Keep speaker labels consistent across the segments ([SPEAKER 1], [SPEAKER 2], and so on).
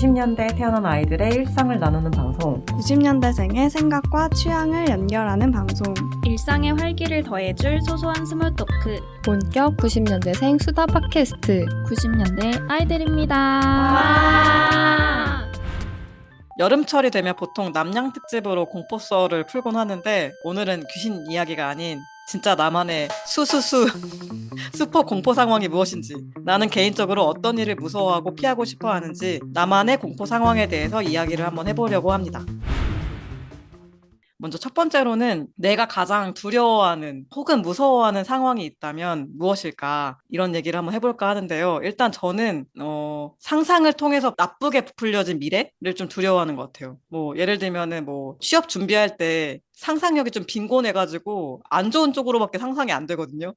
[SPEAKER 1] 90년대에 태어난 아이들의 일상을 나누는 방송
[SPEAKER 2] 90년대생의 생각과 취향을 연결하는 방송
[SPEAKER 3] 일상의 활기를 더해줄 소소한 스몰 토크
[SPEAKER 4] 본격 90년대생 수다 팟캐스트
[SPEAKER 3] 90년대 아이들입니다.
[SPEAKER 5] 여름철이 되면 보통 남양 특집으로 공포썰을 풀곤 하는데 오늘은 귀신 이야기가 아닌 진짜 나만의 슈퍼 공포 상황이 무엇인지, 나는 개인적으로 어떤 일을 무서워하고 피하고 싶어 하는지 나만의 공포 상황에 대해서 이야기를 한번 해보려고 합니다. 먼저 첫 번째로는 내가 가장 두려워하는 혹은 무서워하는 상황이 있다면 무엇일까, 이런 얘기를 한번 해볼까 하는데요. 일단 저는 상상을 통해서 나쁘게 부풀려진 미래를 좀 두려워하는 것 같아요. 뭐 예를 들면은 뭐 취업 준비할 때 상상력이 좀 빈곤해가지고 안 좋은 쪽으로밖에 상상이 안 되거든요.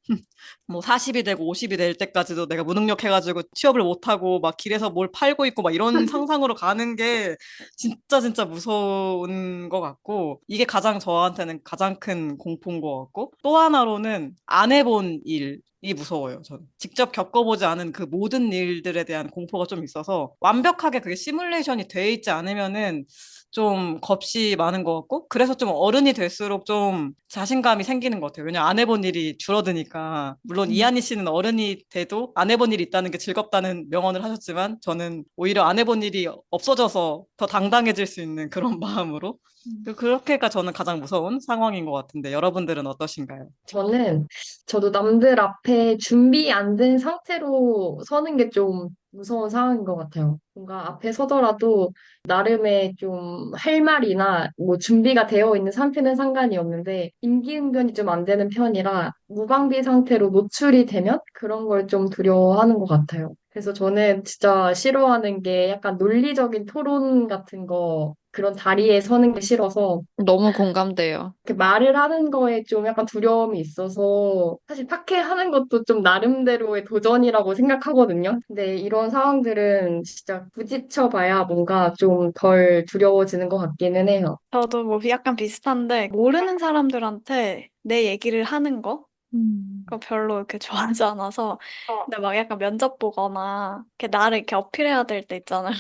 [SPEAKER 5] 뭐 40이 되고 50이 될 때까지도 내가 무능력해가지고 취업을 못하고 막 길에서 뭘 팔고 있고 막 이런 상상으로 가는 게 진짜 무서운 것 같고, 이게 가장 저한테는 가장 큰 공포인 것 같고, 또 하나로는 안 해본 일이 무서워요. 저는 직접 겪어보지 않은 그 모든 일들에 대한 공포가 좀 있어서 완벽하게 그게 시뮬레이션이 돼 있지 않으면은 좀 겁이 많은 것 같고, 그래서 좀 어른이 될수록 좀 자신감이 생기는 것 같아요. 왜냐면 안 해본 일이 줄어드니까. 물론 이한희 씨는 어른이 돼도 안 해본 일이 있다는 게 즐겁다는 명언을 하셨지만, 저는 오히려 안 해본 일이 없어져서 더 당당해질 수 있는 그런 마음으로, 그렇게가 저는 가장 무서운 상황인 것 같은데, 여러분들은 어떠신가요?
[SPEAKER 6] 저도 남들 앞에 준비 안 된 상태로 서는 게 좀 무서운 상황인 것 같아요. 뭔가 앞에 서더라도 나름의 좀 할 말이나 뭐 준비가 되어 있는 상태는 상관이 없는데 임기응변이 좀 안 되는 편이라 무방비 상태로 노출이 되면 그런 걸 좀 두려워하는 것 같아요. 그래서 저는 진짜 싫어하는 게 약간 논리적인 토론 같은 거, 그런 자리에 서는 게 싫어서
[SPEAKER 4] 너무 공감돼요.
[SPEAKER 6] 말을 하는 거에 좀 약간 두려움이 있어서 사실 파케하는 것도 좀 나름대로의 도전이라고 생각하거든요. 근데 이런 상황들은 진짜 부딪혀봐야 뭔가 좀 덜 두려워지는 것 같기는 해요.
[SPEAKER 2] 저도 뭐 약간 비슷한데 모르는 사람들한테 내 얘기를 하는 거 그거 별로 이렇게 좋아하지 않아서 근데 막 약간 면접 보거나 이렇게 나를 이렇게 어필해야 될 때 있잖아요.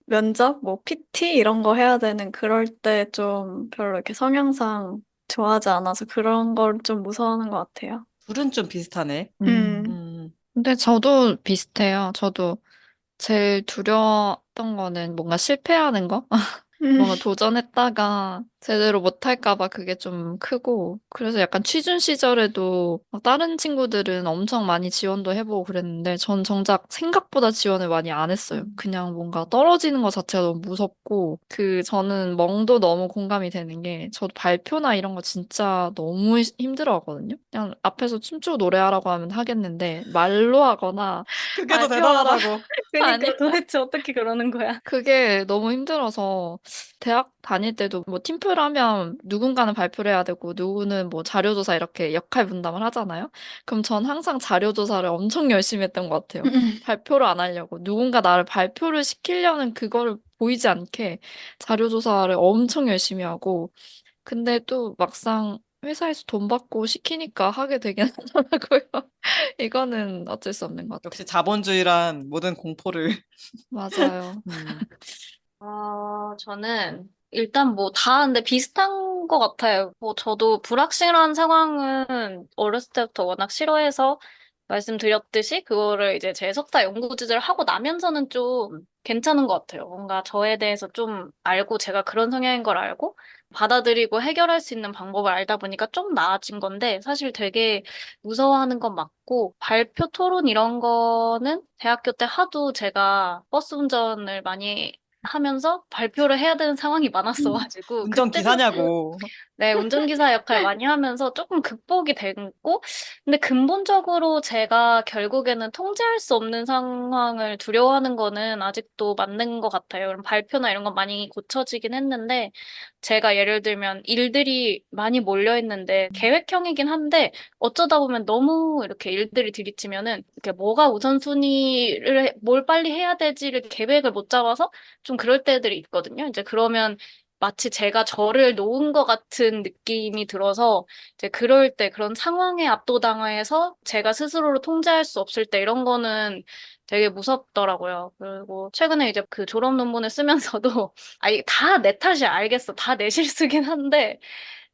[SPEAKER 2] 면접, 뭐 PT 이런 거 해야 되는 그럴 때 좀 별로 이렇게 성향상 좋아하지 않아서 그런 걸 좀 무서워하는 것 같아요.
[SPEAKER 5] 둘은 좀 비슷하네.
[SPEAKER 2] 음.
[SPEAKER 5] 음.
[SPEAKER 4] 근데 저도 비슷해요. 저도 제일 두려웠던 거는 뭔가 실패하는 거? 뭔가 도전했다가 제대로 못할까 봐 그게 좀 크고, 그래서 약간 취준 시절에도 막 다른 친구들은 엄청 많이 지원도 해보고 그랬는데 전 정작 생각보다 지원을 많이 안 했어요. 그냥 뭔가 떨어지는 것 자체가 너무 무섭고, 저는 멍도 너무 공감이 되는 게, 저도 발표나 이런 거 진짜 너무 힘들어 하거든요. 그냥 앞에서 춤추고 노래하라고 하면 하겠는데 말로 하거나
[SPEAKER 5] 그게 더
[SPEAKER 4] 발표하라
[SPEAKER 5] 대단하다고.
[SPEAKER 2] 그러니까 도대체 어떻게 그러는 거야?
[SPEAKER 4] 그게 너무 힘들어서 대학 다닐 때도 뭐 팀플 하면 누군가는 발표를 해야 되고 누구는 뭐 자료조사 이렇게 역할 분담을 하잖아요. 그럼 전 항상 자료조사를 엄청 열심히 했던 것 같아요. 발표를 안 하려고. 누군가 나를 발표를 시키려는 그거를 보이지 않게 자료조사를 엄청 열심히 하고, 근데 또 막상 회사에서 돈 받고 시키니까 하게 되긴 하더라고요. 이거는 어쩔 수 없는 것 같아요.
[SPEAKER 5] 역시 자본주의란 모든 공포를.
[SPEAKER 4] 맞아요.
[SPEAKER 5] 음.
[SPEAKER 3] 저는 일단 뭐 다 근데 비슷한 것 같아요. 뭐 저도 불확실한 상황은 어렸을 때부터 워낙 싫어해서 말씀드렸듯이 그거를 이제 제 석사 연구 주제를 하고 나면서는 좀 괜찮은 것 같아요. 뭔가 저에 대해서 좀 알고 제가 그런 성향인 걸 알고 받아들이고 해결할 수 있는 방법을 알다 보니까 좀 나아진 건데, 사실 되게 무서워하는 건 맞고, 발표 토론 이런 거는 대학교 때 하도 제가 버스 운전을 많이 하면서 발표를 해야 되는 상황이 많았어가지고 그때 조금,
[SPEAKER 5] 운전기사냐고.
[SPEAKER 3] 네, 운전기사 역할 많이 하면서 조금 극복이 됐고, 근데 근본적으로 제가 결국에는 통제할 수 없는 상황을 두려워하는 거는 아직도 맞는 것 같아요. 그럼 발표나 이런 건 많이 고쳐지긴 했는데, 제가 예를 들면 일들이 많이 몰려 있는데 계획형이긴 한데 어쩌다 보면 너무 이렇게 일들이 들이치면은 이렇게 뭐가 우선순위를 뭘 빨리 해야 되지를 계획을 못 잡아서 좀 그럴 때들이 있거든요. 이제 그러면 마치 제가 저를 놓은 것 같은 느낌이 들어서 이제 그럴 때 그런 상황에 압도당해서 제가 스스로를 통제할 수 없을 때 이런 거는 되게 무섭더라고요. 그리고 최근에 이제 그 졸업 논문을 쓰면서도 아, 이게 다 내 탓이야. 알겠어. 다 내 실수긴 한데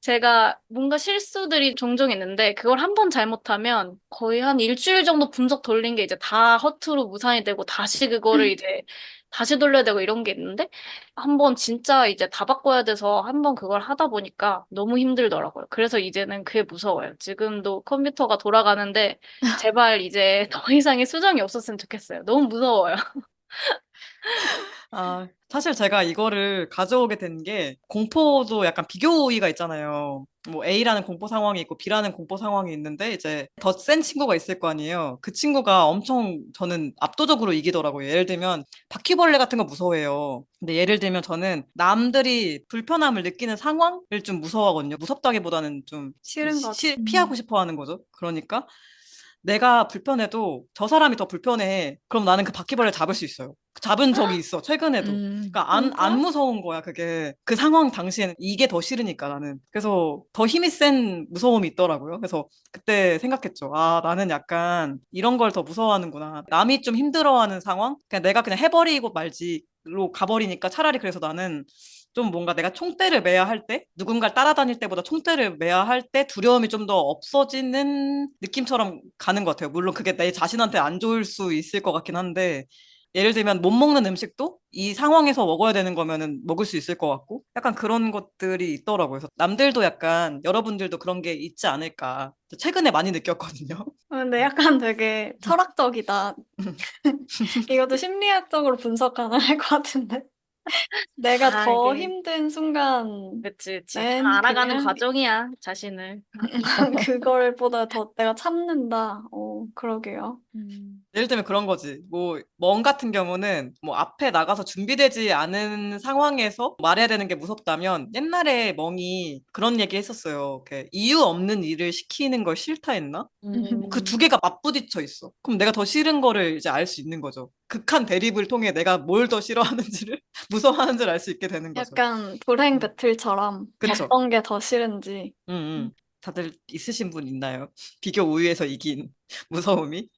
[SPEAKER 3] 제가 뭔가 실수들이 종종 있는데 그걸 한 번 잘못하면 거의 한 일주일 정도 분석 돌린 게 이제 다 허투루 무산이 되고 다시 그거를 이제 다시 돌려야 되고 이런 게 있는데 한 번 진짜 이제 다 바꿔야 돼서 한 번 그걸 하다 보니까 너무 힘들더라고요. 그래서 이제는 그게 무서워요. 지금도 컴퓨터가 돌아가는데 제발 이제 더 이상의 수정이 없었으면 좋겠어요. 너무 무서워요.
[SPEAKER 5] 아, 사실 제가 이거를 가져오게 된 게 공포도 약간 비교의가 있잖아요. 뭐 A라는 공포 상황이 있고 B라는 공포 상황이 있는데 이제 더 센 친구가 있을 거 아니에요. 그 친구가 엄청 저는 압도적으로 이기더라고요. 예를 들면 바퀴벌레 같은 거 무서워해요. 근데 예를 들면 저는 남들이 불편함을 느끼는 상황을 좀 무서워하거든요. 무섭다기보다는 좀
[SPEAKER 2] 싫은 거지.
[SPEAKER 5] 피하고 싶어 하는 거죠. 그러니까 내가 불편해도 저 사람이 더 불편해. 그럼 나는 그 바퀴벌레 잡을 수 있어요. 잡은 적이 있어, 최근에도. 그러니까 안
[SPEAKER 2] 진짜?
[SPEAKER 5] 무서운 거야, 그게. 그 상황 당시에는 이게 더 싫으니까, 나는. 그래서 더 힘이 센 무서움이 있더라고요. 그래서 그때 생각했죠. 아, 나는 약간 이런 걸 더 무서워하는구나. 남이 좀 힘들어하는 상황? 그냥 내가 그냥 해버리고 말지로 가버리니까 차라리 그래서 나는 좀 뭔가 내가 총대를 매야 할 때, 누군가를 따라다닐 때보다 총대를 매야 할 때 두려움이 좀 더 없어지는 느낌처럼 가는 것 같아요. 물론 그게 내 자신한테 안 좋을 수 있을 것 같긴 한데, 예를 들면 못 먹는 음식도 이 상황에서 먹어야 되는 거면은 먹을 수 있을 것 같고, 약간 그런 것들이 있더라고요. 그래서 남들도 약간 여러분들도 그런 게 있지 않을까. 최근에 많이 느꼈거든요.
[SPEAKER 2] 근데 약간 되게 철학적이다. 이것도 심리학적으로 분석 가능할 것 같은데. 내가
[SPEAKER 3] 아,
[SPEAKER 2] 더
[SPEAKER 3] 이게,
[SPEAKER 2] 힘든 순간,
[SPEAKER 3] 그치, 그치. 다
[SPEAKER 2] 는
[SPEAKER 3] 알아가는
[SPEAKER 2] 그냥
[SPEAKER 3] 과정이야, 자신을.
[SPEAKER 2] 그걸보다 더 내가 참는다. 그러게요.
[SPEAKER 5] 예를 들면 그런 거지. 뭐, 멍 같은 경우는 뭐 앞에 나가서 준비되지 않은 상황에서 말해야 되는 게 무섭다면 옛날에 멍이 그런 얘기 했었어요. 이렇게 이유 없는 일을 시키는 걸 싫다 했나? 그 두 개가 맞부딪혀 있어. 그럼 내가 더 싫은 거를 이제 알 수 있는 거죠. 극한 대립을 통해 내가 뭘 더 싫어하는지를, 무서워하는지를 알 수 있게 되는 거죠.
[SPEAKER 2] 약간 불행 배틀처럼
[SPEAKER 5] 그쵸?
[SPEAKER 2] 어떤 게 더 싫은지.
[SPEAKER 5] 응, 응. 다들 있으신 분 있나요? 비교 우위에서 이긴 무서움이?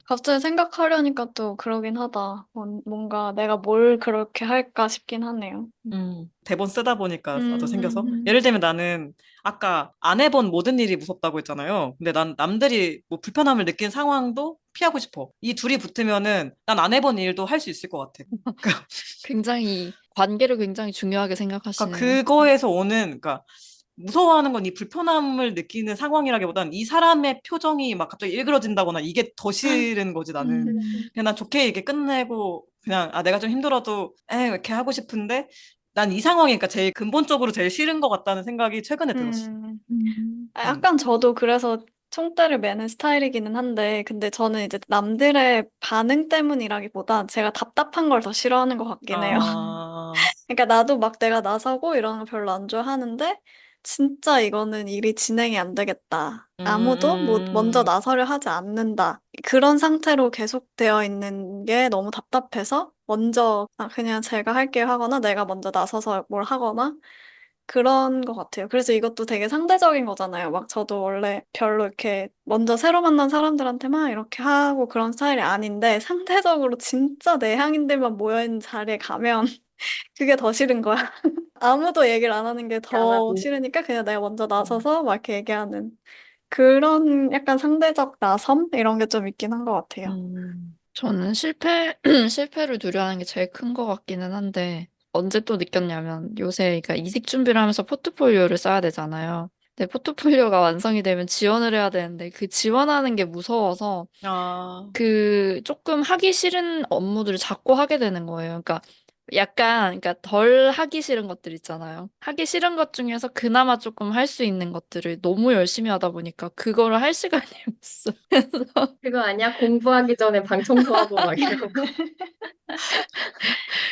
[SPEAKER 2] 갑자기 생각하려니까 또 그러긴 하다. 뭔가 내가 뭘 그렇게 할까 싶긴 하네요.
[SPEAKER 5] 대본 쓰다 보니까 나도 생겨서.
[SPEAKER 2] 음,
[SPEAKER 5] 예를 들면 나는 아까 안 해본 모든 일이 무섭다고 했잖아요. 근데 난 남들이 뭐 불편함을 느낀 상황도 피하고 싶어. 이 둘이 붙으면은 난 안 해본 일도 할 수 있을 것 같아.
[SPEAKER 4] 굉장히 관계를 굉장히 중요하게
[SPEAKER 5] 그러니까
[SPEAKER 4] 생각하시네요.
[SPEAKER 5] 그거에서 오는, 그러니까 무서워하는 건 이 불편함을 느끼는 상황이라기보단 이 사람의 표정이 막 갑자기 일그러진다거나 이게 더 싫은 거지, 나는. 그냥 난 좋게 이렇게 끝내고 그냥 아, 내가 좀 힘들어도 이렇게 하고 싶은데 난 이 상황이니까 제일 근본적으로 제일 싫은 것 같다는 생각이 최근에 들었어.
[SPEAKER 2] 음.
[SPEAKER 5] 음.
[SPEAKER 2] 약간 저도 그래서 총대를 매는 스타일이기는 한데, 근데 저는 이제 남들의 반응 때문이라기보다 제가 답답한 걸 더 싫어하는 것 같긴 해요.
[SPEAKER 5] 아,
[SPEAKER 2] 그러니까 나도 막 내가 나서고 이런 거 별로 안 좋아하는데, 진짜 이거는 일이 진행이 안 되겠다.
[SPEAKER 5] 음,
[SPEAKER 2] 아무도 뭐 먼저
[SPEAKER 5] 음,
[SPEAKER 2] 나서려 하지 않는다. 그런 상태로 계속되어 있는 게 너무 답답해서 먼저 그냥 제가 할게요 하거나 내가 먼저 나서서 뭘 하거나 그런 것 같아요. 그래서 이것도 되게 상대적인 거잖아요. 막 저도 원래 별로 이렇게 먼저 새로 만난 사람들한테 막 이렇게 하고 그런 스타일이 아닌데 상대적으로 진짜 내향인들만 모여있는 자리에 가면 그게 더 싫은 거야. 아무도 얘기를 안 하는 게
[SPEAKER 3] 안
[SPEAKER 2] 더
[SPEAKER 3] 하고.
[SPEAKER 2] 싫으니까 그냥 내가 먼저 나서서 막 이렇게 얘기하는 그런 약간 상대적 나섬? 이런 게 좀 있긴 한 것 같아요.
[SPEAKER 4] 저는 실패를 두려워하는 게 제일 큰 것 같기는 한데, 언제 또 느꼈냐면, 요새 그러니까 이직 준비를 하면서 포트폴리오를 써야 되잖아요. 근데 포트폴리오가 완성이 되면 지원을 해야 되는데, 그 지원하는 게 무서워서,
[SPEAKER 5] 아,
[SPEAKER 4] 그 조금 하기 싫은 업무들을 자꾸 하게 되는 거예요. 그러니까 약간, 그러니까 덜 하기 싫은 것들 있잖아요. 하기 싫은 것 중에서 그나마 조금 할 수 있는 것들을 너무 열심히 하다 보니까 그거를 할 시간이 없어. 그래서
[SPEAKER 6] 그거 아니야? 공부하기 전에 방 청소하고 막 이런 거.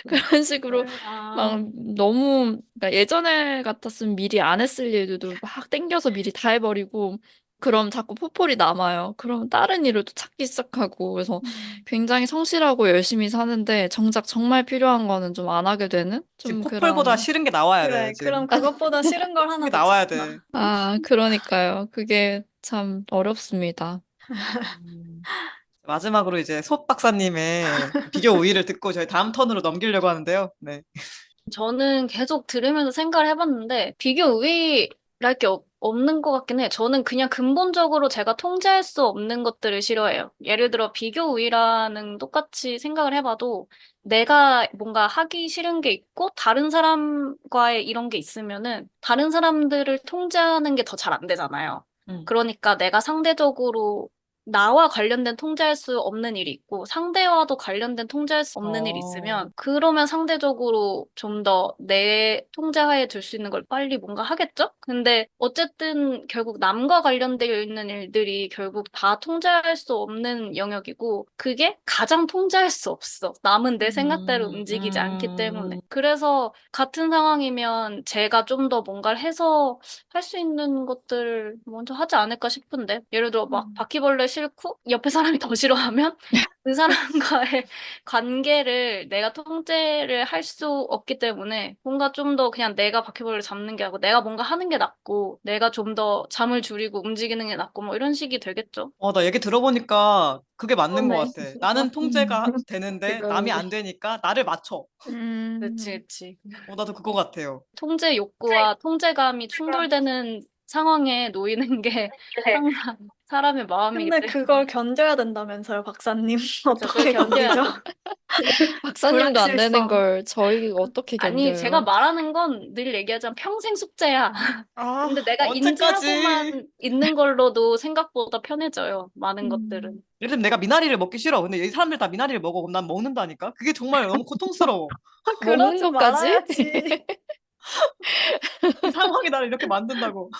[SPEAKER 4] 그런 식으로
[SPEAKER 2] 아,
[SPEAKER 4] 막 너무 그러니까 예전에 같았으면 미리 안 했을 일들도 막 땡겨서 미리 다 해버리고 그럼 자꾸 포폴이 남아요. 그럼 다른 일을 또 찾기 시작하고, 그래서
[SPEAKER 2] 음.
[SPEAKER 4] 굉장히 성실하고 열심히 사는데, 정작 정말 필요한 거는 좀 안 하게 되는?
[SPEAKER 5] 지금
[SPEAKER 4] 좀
[SPEAKER 5] 포폴보다
[SPEAKER 4] 그런,
[SPEAKER 5] 싫은 게 나와야 돼,
[SPEAKER 2] 그래,
[SPEAKER 5] 지금.
[SPEAKER 2] 그럼 그것보다 싫은 걸 하나
[SPEAKER 5] 그게
[SPEAKER 2] 더
[SPEAKER 5] 나와야
[SPEAKER 2] 찾나?
[SPEAKER 5] 돼.
[SPEAKER 4] 그러니까요. 그게 참 어렵습니다.
[SPEAKER 5] 음. 마지막으로 이제 솥 박사님의 비교 우위를 듣고 저희 다음 턴으로 넘기려고 하는데요. 네.
[SPEAKER 3] 저는 계속 들으면서 생각을 해봤는데, 비교 우위랄 게 없는 것 같긴 해. 저는 그냥 근본적으로 제가 통제할 수 없는 것들을 싫어해요. 예를 들어, 비교 우위라는 똑같이 생각을 해봐도, 내가 뭔가 하기 싫은 게 있고, 다른 사람과의 이런 게 있으면은, 다른 사람들을 통제하는 게 더 잘 안 되잖아요.
[SPEAKER 5] 음.
[SPEAKER 3] 그러니까 내가 상대적으로 나와 관련된 통제할 수 없는 일이 있고 상대와도 관련된 통제할 수 없는 일이
[SPEAKER 5] 어.
[SPEAKER 3] 있으면 그러면 상대적으로 좀 더 내 통제하에 둘 수 있는 걸 빨리 뭔가 하겠죠? 근데 어쨌든 결국 남과 관련되어 있는 일들이 결국 다 통제할 수 없는 영역이고 그게 가장 통제할 수 없어. 남은 내 생각대로 움직이지 않기 때문에. 그래서 같은 상황이면 제가 좀 더 뭔가를 해서 할 수 있는 것들을 먼저 하지 않을까 싶은데 예를 들어 막 바퀴벌레 싫고 옆에 사람이 더 싫어하면 그 사람과의 관계를 내가 통제를 할 수 없기 때문에 뭔가 좀 더 그냥 내가 바퀴벌레를 잡는 게 아니고 내가 뭔가 하는 게 낫고 내가 좀 더 잠을 줄이고 움직이는 게 낫고 뭐 이런 식이 되겠죠.
[SPEAKER 5] 나 얘기 들어보니까 그게 맞는 것
[SPEAKER 6] 그러네.
[SPEAKER 5] 같아. 나는 통제가
[SPEAKER 6] 음.
[SPEAKER 5] 되는데 남이
[SPEAKER 6] 그거네.
[SPEAKER 5] 안 되니까 나를 맞춰.
[SPEAKER 3] 그치,
[SPEAKER 2] 음.
[SPEAKER 3] 그치.
[SPEAKER 5] 나도 그거 같아요.
[SPEAKER 3] 통제 욕구와 통제감이 충돌되는 상황에 놓이는 게 항상 사람의 마음이기
[SPEAKER 2] 근데
[SPEAKER 3] 때문에.
[SPEAKER 2] 그걸 견뎌야 된다면서요, 박사님.
[SPEAKER 3] 그쵸, 그걸
[SPEAKER 2] 어떻게 견디죠?
[SPEAKER 3] 견뎌야죠.
[SPEAKER 4] 박사님도 안 되는
[SPEAKER 2] 불확실성.
[SPEAKER 4] 걸 저희 어떻게
[SPEAKER 3] 아니, 제가
[SPEAKER 4] 견뎌요?
[SPEAKER 3] 말하는 건 늘 얘기하자면 평생 숙제야.
[SPEAKER 5] 아,
[SPEAKER 3] 근데 내가
[SPEAKER 5] 언제까지?
[SPEAKER 3] 인지하고만 있는 걸로도 생각보다 편해져요. 많은 것들은.
[SPEAKER 2] 음.
[SPEAKER 5] 예를 들면 내가 미나리를 먹기 싫어. 근데 이 사람들 다 미나리를 먹어. 그럼 난 먹는다니까? 그게 정말 너무 고통스러워.
[SPEAKER 4] 먹는
[SPEAKER 2] 그러지
[SPEAKER 4] 것까지?
[SPEAKER 2] 말아야지.
[SPEAKER 5] 이 상황이 나를 이렇게 만든다고.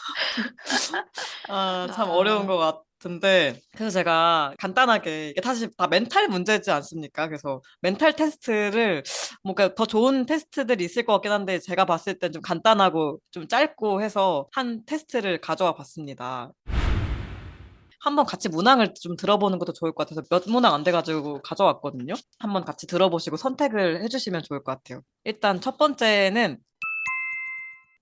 [SPEAKER 5] 참 어려운
[SPEAKER 4] 아,
[SPEAKER 5] 것 같은데. 그래서 제가 간단하게, 이게 사실 다 멘탈 문제지 않습니까? 그래서 멘탈 테스트를, 뭔가 더 좋은 테스트들이 있을 것 같긴 한데, 제가 봤을 땐 좀 간단하고 좀 짧고 해서 한 테스트를 가져와 봤습니다. 한번 같이 문항을 좀 들어보는 것도 좋을 것 같아서 몇 문항 안 돼가지고 가져왔거든요. 한번 같이 들어보시고 선택을 해주시면 좋을 것 같아요. 일단 첫 번째는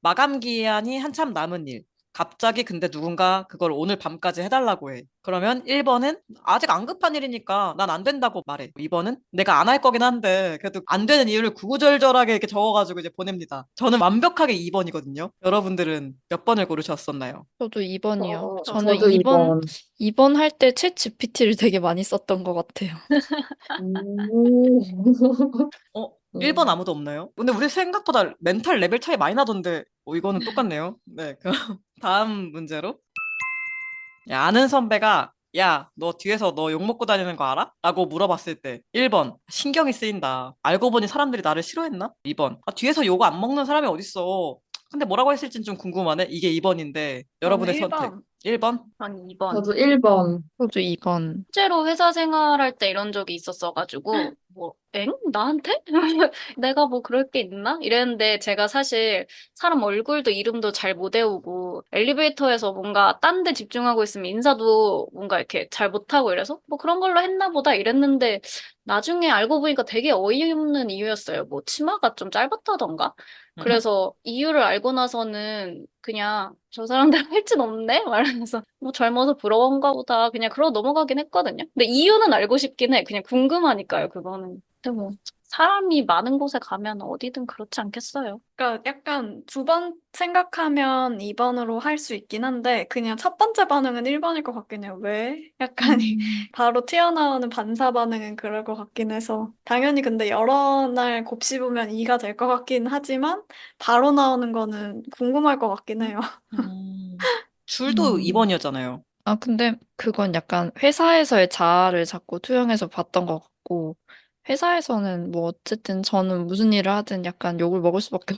[SPEAKER 5] 마감 기한이 한참 남은 일. 갑자기 근데 누군가 그걸 오늘 밤까지 해달라고 해. 그러면 1번은 아직 안 급한 일이니까 난 안 된다고 말해. 2번은 내가 안 할 거긴 한데 그래도 안 되는 이유를 구구절절하게 이렇게 적어가지고 이제 보냅니다. 저는 완벽하게 2번이거든요. 여러분들은 몇 번을 고르셨었나요?
[SPEAKER 4] 저도 2번이요. 저는
[SPEAKER 2] 저도
[SPEAKER 6] 저도
[SPEAKER 4] 2번,
[SPEAKER 6] 2번.
[SPEAKER 4] 2번 할 때 챗 GPT를 되게 많이 썼던 것 같아요.
[SPEAKER 6] 오.
[SPEAKER 5] 1번
[SPEAKER 6] 음.
[SPEAKER 5] 아무도 없나요? 근데 우리 생각보다 멘탈 레벨 차이 많이 나던데, 이거는 똑같네요. 네, 그럼 다음 문제로. 야, 아는 선배가, 야, 너 뒤에서 너 욕 먹고 다니는 거 알아? 라고 물어봤을 때, 1번, 신경이 쓰인다. 알고 보니 사람들이 나를 싫어했나? 2번, 뒤에서 욕 안 먹는 사람이 어딨어. 근데 뭐라고 했을진 좀 궁금하네. 이게 2번인데,
[SPEAKER 2] 저는
[SPEAKER 5] 여러분의 선택.
[SPEAKER 2] 1번.
[SPEAKER 5] 1번?
[SPEAKER 3] 한 2번.
[SPEAKER 6] 저도 1번.
[SPEAKER 4] 저도 2번.
[SPEAKER 3] 실제로 회사 생활할 때 이런 적이 있었어가지고, 뭐, 엥? 나한테? 내가 뭐 그럴 게 있나? 이랬는데 제가 사실 사람 얼굴도 이름도 잘 못 외우고, 엘리베이터에서 뭔가 딴 데 집중하고 있으면 인사도 뭔가 이렇게 잘 못하고 이래서, 뭐 그런 걸로 했나 보다 이랬는데, 나중에 알고 보니까 되게 어이없는 이유였어요. 뭐 치마가 좀 짧았다던가? 그래서 이유를 알고 나서는 그냥 저 사람들 할 짓 없네? 말하면서 뭐 젊어서 부러운가 보다 그냥 그러고 넘어가긴 했거든요. 근데 이유는 알고 싶긴 해. 그냥 궁금하니까요, 그거는. 근데 뭐 사람이 많은 곳에 가면 어디든 그렇지 않겠어요.
[SPEAKER 2] 그러니까 약간 두 번 생각하면 2번으로 할 수 있긴 한데 그냥 첫 번째 반응은 1번일 것 같긴 해요. 왜? 약간 바로 튀어나오는 반사 반응은 그럴 것 같긴 해서 당연히 근데 여러 날 곱씹으면 2가 될 것 같긴 하지만 바로 나오는 거는 궁금할 것 같긴 해요.
[SPEAKER 5] 줄도
[SPEAKER 6] 음.
[SPEAKER 5] 2번이었잖아요.
[SPEAKER 4] 근데 그건 약간 회사에서의 자아를 자꾸 투영해서 봤던 것 같고, 회사에서는 뭐 어쨌든 저는 무슨 일을 하든 약간 욕을 먹을 수밖에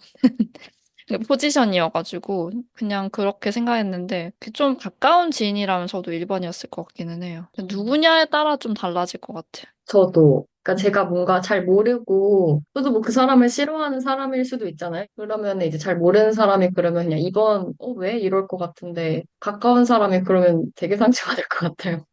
[SPEAKER 4] 없는 포지션이어가지고, 그냥 그렇게 생각했는데, 그 좀 가까운 지인이라면 저도 1번이었을 것 같기는 해요. 누구냐에 따라 좀 달라질 것 같아요.
[SPEAKER 6] 저도 그러니까 제가 뭔가 잘 모르고, 저도 뭐 그 사람을 싫어하는 사람일 수도 있잖아요. 그러면 이제 잘 모르는 사람이 그러면 그냥 이번, 왜? 이럴 것 같은데, 가까운 사람이 그러면 되게 상처가 될 것 같아요.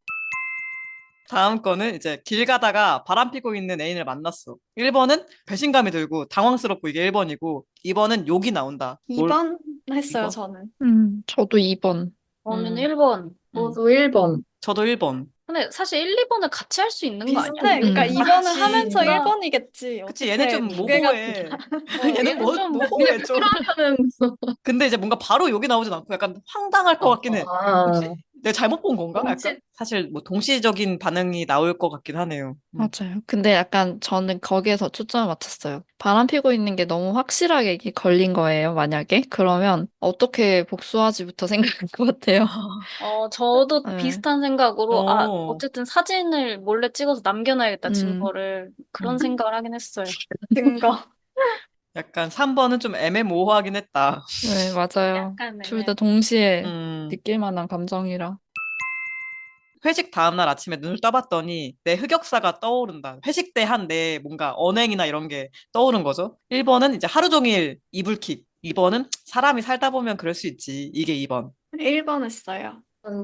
[SPEAKER 5] 다음 거는 이제 길 가다가 바람 피고 있는 애인을 만났어. 1번은 배신감이 들고 당황스럽고 이게 1번이고, 2번은 욕이 나온다.
[SPEAKER 2] 2번 했어요,
[SPEAKER 5] 2번?
[SPEAKER 2] 저는.
[SPEAKER 4] 저도 2번.
[SPEAKER 3] 저는
[SPEAKER 5] 음,
[SPEAKER 3] 1번.
[SPEAKER 6] 저도 1번.
[SPEAKER 5] 저도 1번.
[SPEAKER 3] 근데 사실 1, 2번을 같이 할 수 있는 거 아니야?
[SPEAKER 2] 비슷해. 그러니까
[SPEAKER 4] 음.
[SPEAKER 2] 2번을
[SPEAKER 5] 그치.
[SPEAKER 2] 하면서
[SPEAKER 3] 뭔가
[SPEAKER 2] 1번이겠지.
[SPEAKER 5] 그치, 얘네
[SPEAKER 2] 어떻게
[SPEAKER 5] 좀
[SPEAKER 2] 두 개가
[SPEAKER 5] 모호해. 얘는
[SPEAKER 3] 얘는 좀
[SPEAKER 5] 모호해, 좀.
[SPEAKER 6] 하는,
[SPEAKER 5] 근데 이제 뭔가 바로 욕이 나오진 않고 약간 황당할 것 같긴 해. 혹시
[SPEAKER 6] 아,
[SPEAKER 5] 내가 잘못 본 건가? 약간?
[SPEAKER 6] 동시,
[SPEAKER 5] 사실 뭐 동시적인 반응이 나올 것 같긴 하네요.
[SPEAKER 4] 맞아요. 근데 약간 저는 거기에서 초점을 맞췄어요. 바람 피고 있는 게 너무 확실하게 이게 걸린 거예요, 만약에. 그러면 어떻게 복수하지부터 생각할 것 같아요.
[SPEAKER 3] 저도
[SPEAKER 4] 네.
[SPEAKER 3] 비슷한 생각으로,
[SPEAKER 5] 어,
[SPEAKER 3] 어쨌든 사진을 몰래 찍어서 남겨놔야겠다,
[SPEAKER 4] 음,
[SPEAKER 3] 증거를. 그런
[SPEAKER 5] 음.
[SPEAKER 3] 생각을 하긴 했어요.
[SPEAKER 2] 증거.
[SPEAKER 5] 약간 3번은 좀 애매모호하긴 했다.
[SPEAKER 4] 네, 맞아요.
[SPEAKER 3] 약간
[SPEAKER 4] 둘 다
[SPEAKER 3] 애매.
[SPEAKER 4] 동시에
[SPEAKER 5] 음,
[SPEAKER 4] 느낄 만한 감정이라.
[SPEAKER 5] 회식 다음날 아침에 눈을 떠봤더니 내 흑역사가 떠오른다. 회식 때 한 내 뭔가 언행이나 이런 게 떠오른 거죠. 1번은 이제 하루 종일 이불킥. 2번은 사람이 살다 보면 그럴 수 있지. 이게 2번.
[SPEAKER 2] 1번 했어요.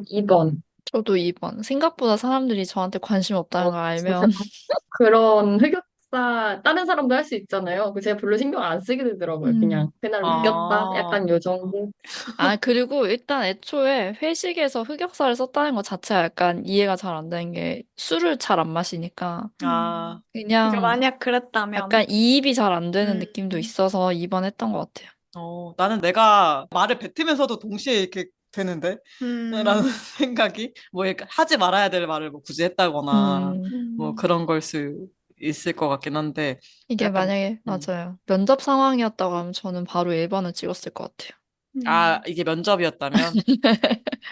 [SPEAKER 6] 2번.
[SPEAKER 4] 저도 2번. 생각보다 사람들이 저한테 관심 없다는 걸
[SPEAKER 6] 진짜
[SPEAKER 4] 알면.
[SPEAKER 6] 그런 흑역사 다른 사람도 할 수 있잖아요. 그 제가 별로 신경 안 쓰게 되더라고요. 그냥
[SPEAKER 4] 음,
[SPEAKER 6] 그날 웃겼다.
[SPEAKER 5] 아,
[SPEAKER 6] 약간 요 정도.
[SPEAKER 4] 그리고 일단 애초에 회식에서 흑역사를 썼다는 것 자체가 약간 이해가 잘 안 되는 게 술을 잘 안 마시니까
[SPEAKER 5] 아,
[SPEAKER 2] 그러니까
[SPEAKER 4] 그냥
[SPEAKER 2] 만약 그랬다면.
[SPEAKER 4] 약간 이입이 잘 안 되는
[SPEAKER 2] 음,
[SPEAKER 4] 느낌도 있어서 2번 했던 것 같아요.
[SPEAKER 5] 나는 내가 말을 뱉으면서도 동시에 이렇게 되는데? 라는
[SPEAKER 2] 음,
[SPEAKER 5] 생각이, 뭐, 이렇게 하지 말아야 될 말을 뭐 굳이 했다거나,
[SPEAKER 4] 음,
[SPEAKER 5] 뭐
[SPEAKER 2] 음,
[SPEAKER 5] 그런 걸 수 있을 것 같긴 한데,
[SPEAKER 4] 이게
[SPEAKER 5] 약간,
[SPEAKER 4] 만약에,
[SPEAKER 5] 음.
[SPEAKER 4] 맞아요. 면접 상황이었다고 하면 저는 바로 1번을 찍었을 것 같아요.
[SPEAKER 5] 이게 면접이었다면?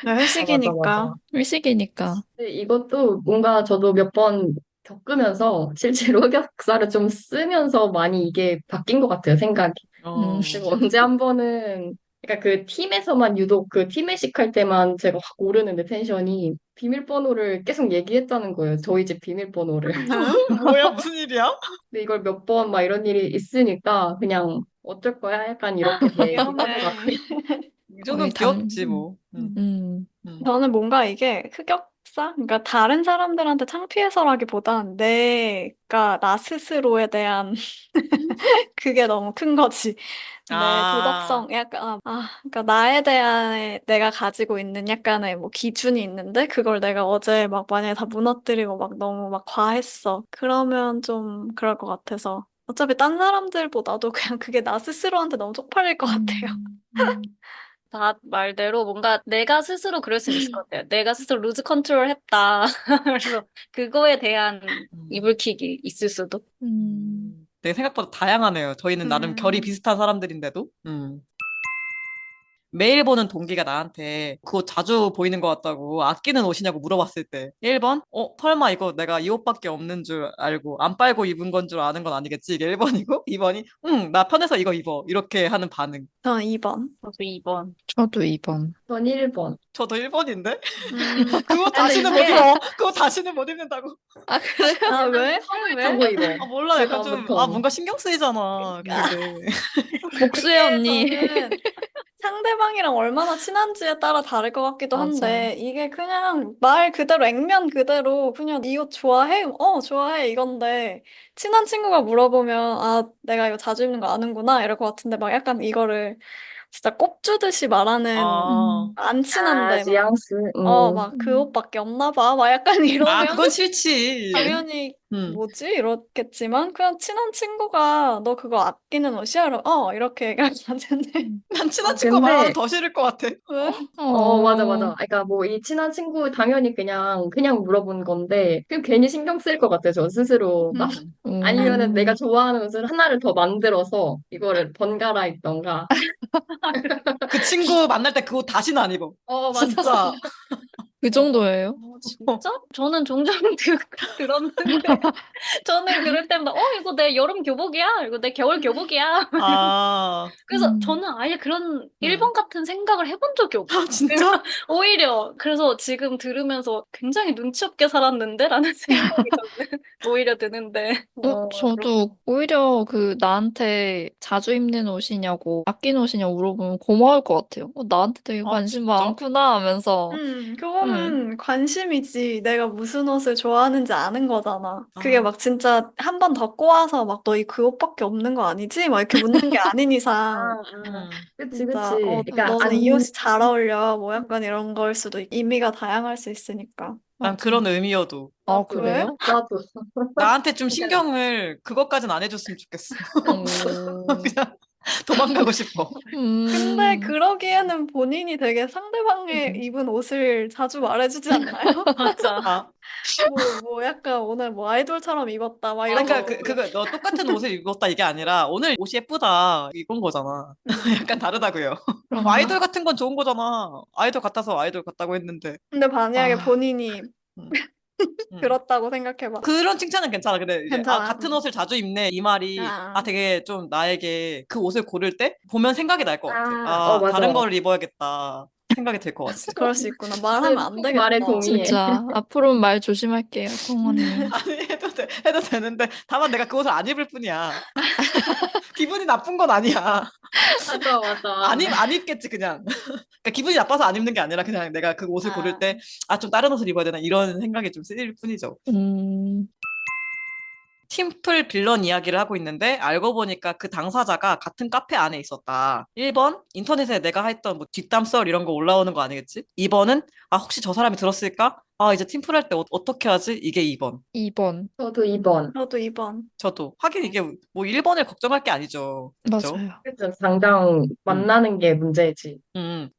[SPEAKER 2] 네,
[SPEAKER 6] 맞아,
[SPEAKER 2] 회식이니까.
[SPEAKER 6] 맞아.
[SPEAKER 4] 일식이니까.
[SPEAKER 6] 근데 이것도 뭔가 저도 몇 번 겪으면서 실제로 흑역사를 좀 쓰면서 많이 이게 바뀐 것 같아요, 생각이.
[SPEAKER 4] 음,
[SPEAKER 5] 어,
[SPEAKER 6] 제가 언제 한 번은, 그러니까 그 팀에서만 유독 그 팀회식 할 때만 제가 확 오르는데 텐션이 비밀번호를 계속 얘기했다는 거예요. 저희 집 비밀번호를.
[SPEAKER 2] 응?
[SPEAKER 5] 뭐야, 무슨 일이야?
[SPEAKER 6] 근데 이걸 몇 번 막 이런 일이 있으니까 그냥 어쩔 거야? 약간 이렇게 얘기하고
[SPEAKER 2] 위험해.
[SPEAKER 5] 이
[SPEAKER 4] 거의
[SPEAKER 5] 정도는 귀엽지, 뭐.
[SPEAKER 4] 음,
[SPEAKER 5] 음.
[SPEAKER 2] 저는 뭔가 이게 흑역사? 그러니까 다른 사람들한테 창피해서라기보단 내가 나 스스로에 대한 그게 너무 큰 거지. 내
[SPEAKER 5] 아,
[SPEAKER 2] 도덕성, 약간, 그러니까 나에 대한 내가 가지고 있는 약간의 뭐 기준이 있는데, 그걸 내가 어제 막 만약에 다 무너뜨리고 막 너무 막 과했어. 그러면 좀 그럴 것 같아서. 어차피 딴 사람들보다도 그냥 그게 나 스스로한테 너무 쪽팔릴 것 같아요.
[SPEAKER 4] 음.
[SPEAKER 3] 다 말대로 뭔가 내가 스스로 그럴 수는 있을 것 같아요. 내가 스스로 루즈 컨트롤 했다. 그래서 그거에 대한
[SPEAKER 5] 음.
[SPEAKER 3] 이불킥이 있을 수도.
[SPEAKER 5] 되게 생각보다 다양하네요. 저희는 나름 결이
[SPEAKER 2] 음,
[SPEAKER 5] 비슷한 사람들인데도. 매일 보는 동기가 나한테 그거 자주 보이는 것 같다고 아끼는 옷이냐고 물어봤을 때 1번? 설마 이거 내가 이 옷밖에 없는 줄 알고 안 빨고 입은 건 줄 아는 건 아니겠지? 이게 1번이고 2번이 응, 나 편해서 이거 입어. 이렇게 하는 반응.
[SPEAKER 2] 저는 2번.
[SPEAKER 3] 저도 2번.
[SPEAKER 4] 저도 2번.
[SPEAKER 6] 전 1번.
[SPEAKER 5] 저도 1번인데? 그거
[SPEAKER 2] 근데
[SPEAKER 5] 다시는 못
[SPEAKER 2] 이게,
[SPEAKER 5] 입어. 그거 다시는 못 입는다고.
[SPEAKER 4] 그래요?
[SPEAKER 2] 왜? 왜?
[SPEAKER 6] 타고 입어.
[SPEAKER 5] 몰라.
[SPEAKER 6] 그
[SPEAKER 5] 약간 좀,
[SPEAKER 6] 다음부터.
[SPEAKER 5] 뭔가 신경 쓰이잖아. 그게.
[SPEAKER 4] 복수의
[SPEAKER 2] 이게
[SPEAKER 4] 언니.
[SPEAKER 2] 저는 상대방이랑 얼마나 친한지에 따라 다를 것 같기도
[SPEAKER 4] 맞아.
[SPEAKER 2] 한데, 이게 그냥 말 그대로, 액면 그대로, 그냥 이 옷 좋아해? 좋아해. 이건데, 친한 친구가 물어보면, 내가 이거 자주 입는 거 아는구나. 이럴 것 같은데, 막 약간 이거를 진짜 꼽주듯이 말하는,
[SPEAKER 5] 아,
[SPEAKER 4] 음,
[SPEAKER 2] 안
[SPEAKER 6] 아,
[SPEAKER 2] 친한데, 막,
[SPEAKER 6] 뉘앙스.
[SPEAKER 2] 막 그 옷밖에 없나 봐. 막 약간 이러면,
[SPEAKER 5] 그건 싫지.
[SPEAKER 2] 당연히
[SPEAKER 5] 음.
[SPEAKER 2] 뭐지? 이렇겠지만 그냥 친한 친구가 너 그거 아끼는 옷이야? 이렇게 얘기할 것 같은데
[SPEAKER 5] 난 친한
[SPEAKER 6] 아,
[SPEAKER 5] 친구가 말하면
[SPEAKER 6] 근데,
[SPEAKER 5] 더 싫을 것 같아.
[SPEAKER 2] 왜?
[SPEAKER 6] 맞아,
[SPEAKER 4] 어,
[SPEAKER 6] 맞아. 그러니까 뭐 이 친한 친구 당연히 그냥 물어본 건데, 그 괜히 신경 쓸 것 같아, 저 스스로가. 아니면은 내가
[SPEAKER 4] 음,
[SPEAKER 6] 좋아하는 옷을 하나를 더 만들어서 이거를 번갈아 입던가.
[SPEAKER 5] 그 친구 만날 때 그 옷 다시는 안 입어.
[SPEAKER 6] 맞아.
[SPEAKER 5] 진짜.
[SPEAKER 4] 그 정도예요?
[SPEAKER 3] 진짜? 저는 종종 들었는데 저는 그럴 때마다 이거 내 여름 교복이야. 이거 내 겨울 교복이야.
[SPEAKER 5] 아,
[SPEAKER 3] 그래서
[SPEAKER 4] 음.
[SPEAKER 3] 저는 아예 그런 1번 같은 생각을 해본 적이 없어요.
[SPEAKER 5] 진짜?
[SPEAKER 3] 오히려 그래서 지금 들으면서 굉장히 눈치 없게 살았는데? 라는 생각이 저는 오히려 드는데.
[SPEAKER 4] 저도 오히려 그 나한테 자주 입는 옷이냐고, 아끼는 옷이냐고 물어보면 고마울 것 같아요. 나한테 되게
[SPEAKER 5] 아,
[SPEAKER 4] 관심
[SPEAKER 5] 진짜?
[SPEAKER 4] 많구나 하면서.
[SPEAKER 2] 그거는 관심이지. 내가 무슨 옷을 좋아하는지 아는 거잖아. 그게
[SPEAKER 5] 아.
[SPEAKER 2] 막 진짜 한 번 더 꼬아서 막 너 이 그 옷밖에 없는 거 아니지? 막 이렇게 묻는 게 아닌 이상.
[SPEAKER 6] 그치,
[SPEAKER 2] 진짜,
[SPEAKER 6] 그치. 그러니까
[SPEAKER 2] 너는 이 옷이 잘 어울려. 뭐 약간 이런 걸 수도 의미가 다양할 수 있으니까.
[SPEAKER 5] 난
[SPEAKER 4] 맞아.
[SPEAKER 5] 그런 의미여도.
[SPEAKER 4] 아,
[SPEAKER 2] 왜?
[SPEAKER 4] 그래요?
[SPEAKER 6] 나도.
[SPEAKER 5] 나한테 좀 신경을 그것까진 안 해줬으면 좋겠어.
[SPEAKER 4] 오.
[SPEAKER 5] 그냥 도망가고 싶어.
[SPEAKER 2] 근데
[SPEAKER 4] 음.
[SPEAKER 2] 그러기에는 본인이 되게 상대방의 입은 옷을 자주 말해주지 않나요?
[SPEAKER 3] 맞아.
[SPEAKER 5] 아,
[SPEAKER 2] 뭐 약간 오늘 뭐 아이돌처럼 입었다. 막 이런
[SPEAKER 5] 그러니까
[SPEAKER 2] 거.
[SPEAKER 5] 그거 너 똑같은 옷을 입었다 이게 아니라 오늘 옷이 예쁘다 이건 거잖아. 약간 다르다고요.
[SPEAKER 4] 그런가?
[SPEAKER 5] 아이돌 같은 건 좋은 거잖아. 아이돌 같아서 아이돌 같다고 했는데.
[SPEAKER 2] 근데 만약에
[SPEAKER 4] 아,
[SPEAKER 2] 본인이
[SPEAKER 5] 음, 음.
[SPEAKER 2] 그렇다고 생각해봐.
[SPEAKER 5] 그런 칭찬은 괜찮아. 근데 이제
[SPEAKER 2] 괜찮아.
[SPEAKER 5] 같은 옷을 자주 입네 이 말이
[SPEAKER 2] 아,
[SPEAKER 5] 되게 좀 나에게 그 옷을 고를 때 보면 생각이 날 것 같아.
[SPEAKER 6] 맞아.
[SPEAKER 5] 다른 걸 입어야겠다 생각이 들 것 같아.
[SPEAKER 2] 그럴 수 있구나. 말하면 안 되겠다.
[SPEAKER 6] 말에 동의해.
[SPEAKER 4] 진짜. 앞으로는 말 조심할게요, 콩언니.
[SPEAKER 5] 아니 해도 되는데 다만 내가 그 옷을 안 입을 뿐이야. 기분이 나쁜 건 아니야.
[SPEAKER 6] 맞아, 맞아.
[SPEAKER 5] 안 입겠지 그냥. 그러니까 기분이 나빠서 안 입는 게 아니라 그냥 내가 그 옷을 고를
[SPEAKER 2] 아,
[SPEAKER 5] 때 좀 다른 옷을 입어야 되나 이런 생각이 좀 쓰일 뿐이죠.
[SPEAKER 4] 음,
[SPEAKER 5] 팀플 빌런 이야기를 하고 있는데 알고 보니까 그 당사자가 같은 카페 안에 있었다. 1번 인터넷에 내가 했던 뭐 뒷담 썰 이런 거 올라오는 거 아니겠지? 2번은 혹시 저 사람이 들었을까? 이제 팀플 할 때 어떻게 하지? 이게 2번.
[SPEAKER 4] 2번.
[SPEAKER 6] 저도 2번.
[SPEAKER 2] 저도 2번.
[SPEAKER 5] 저도 하긴 이게 뭐 1번을 걱정할 게 아니죠. 그렇죠?
[SPEAKER 4] 맞아요.
[SPEAKER 6] 그쵸, 당장
[SPEAKER 5] 음.
[SPEAKER 6] 만나는 게 문제지.
[SPEAKER 5] 음.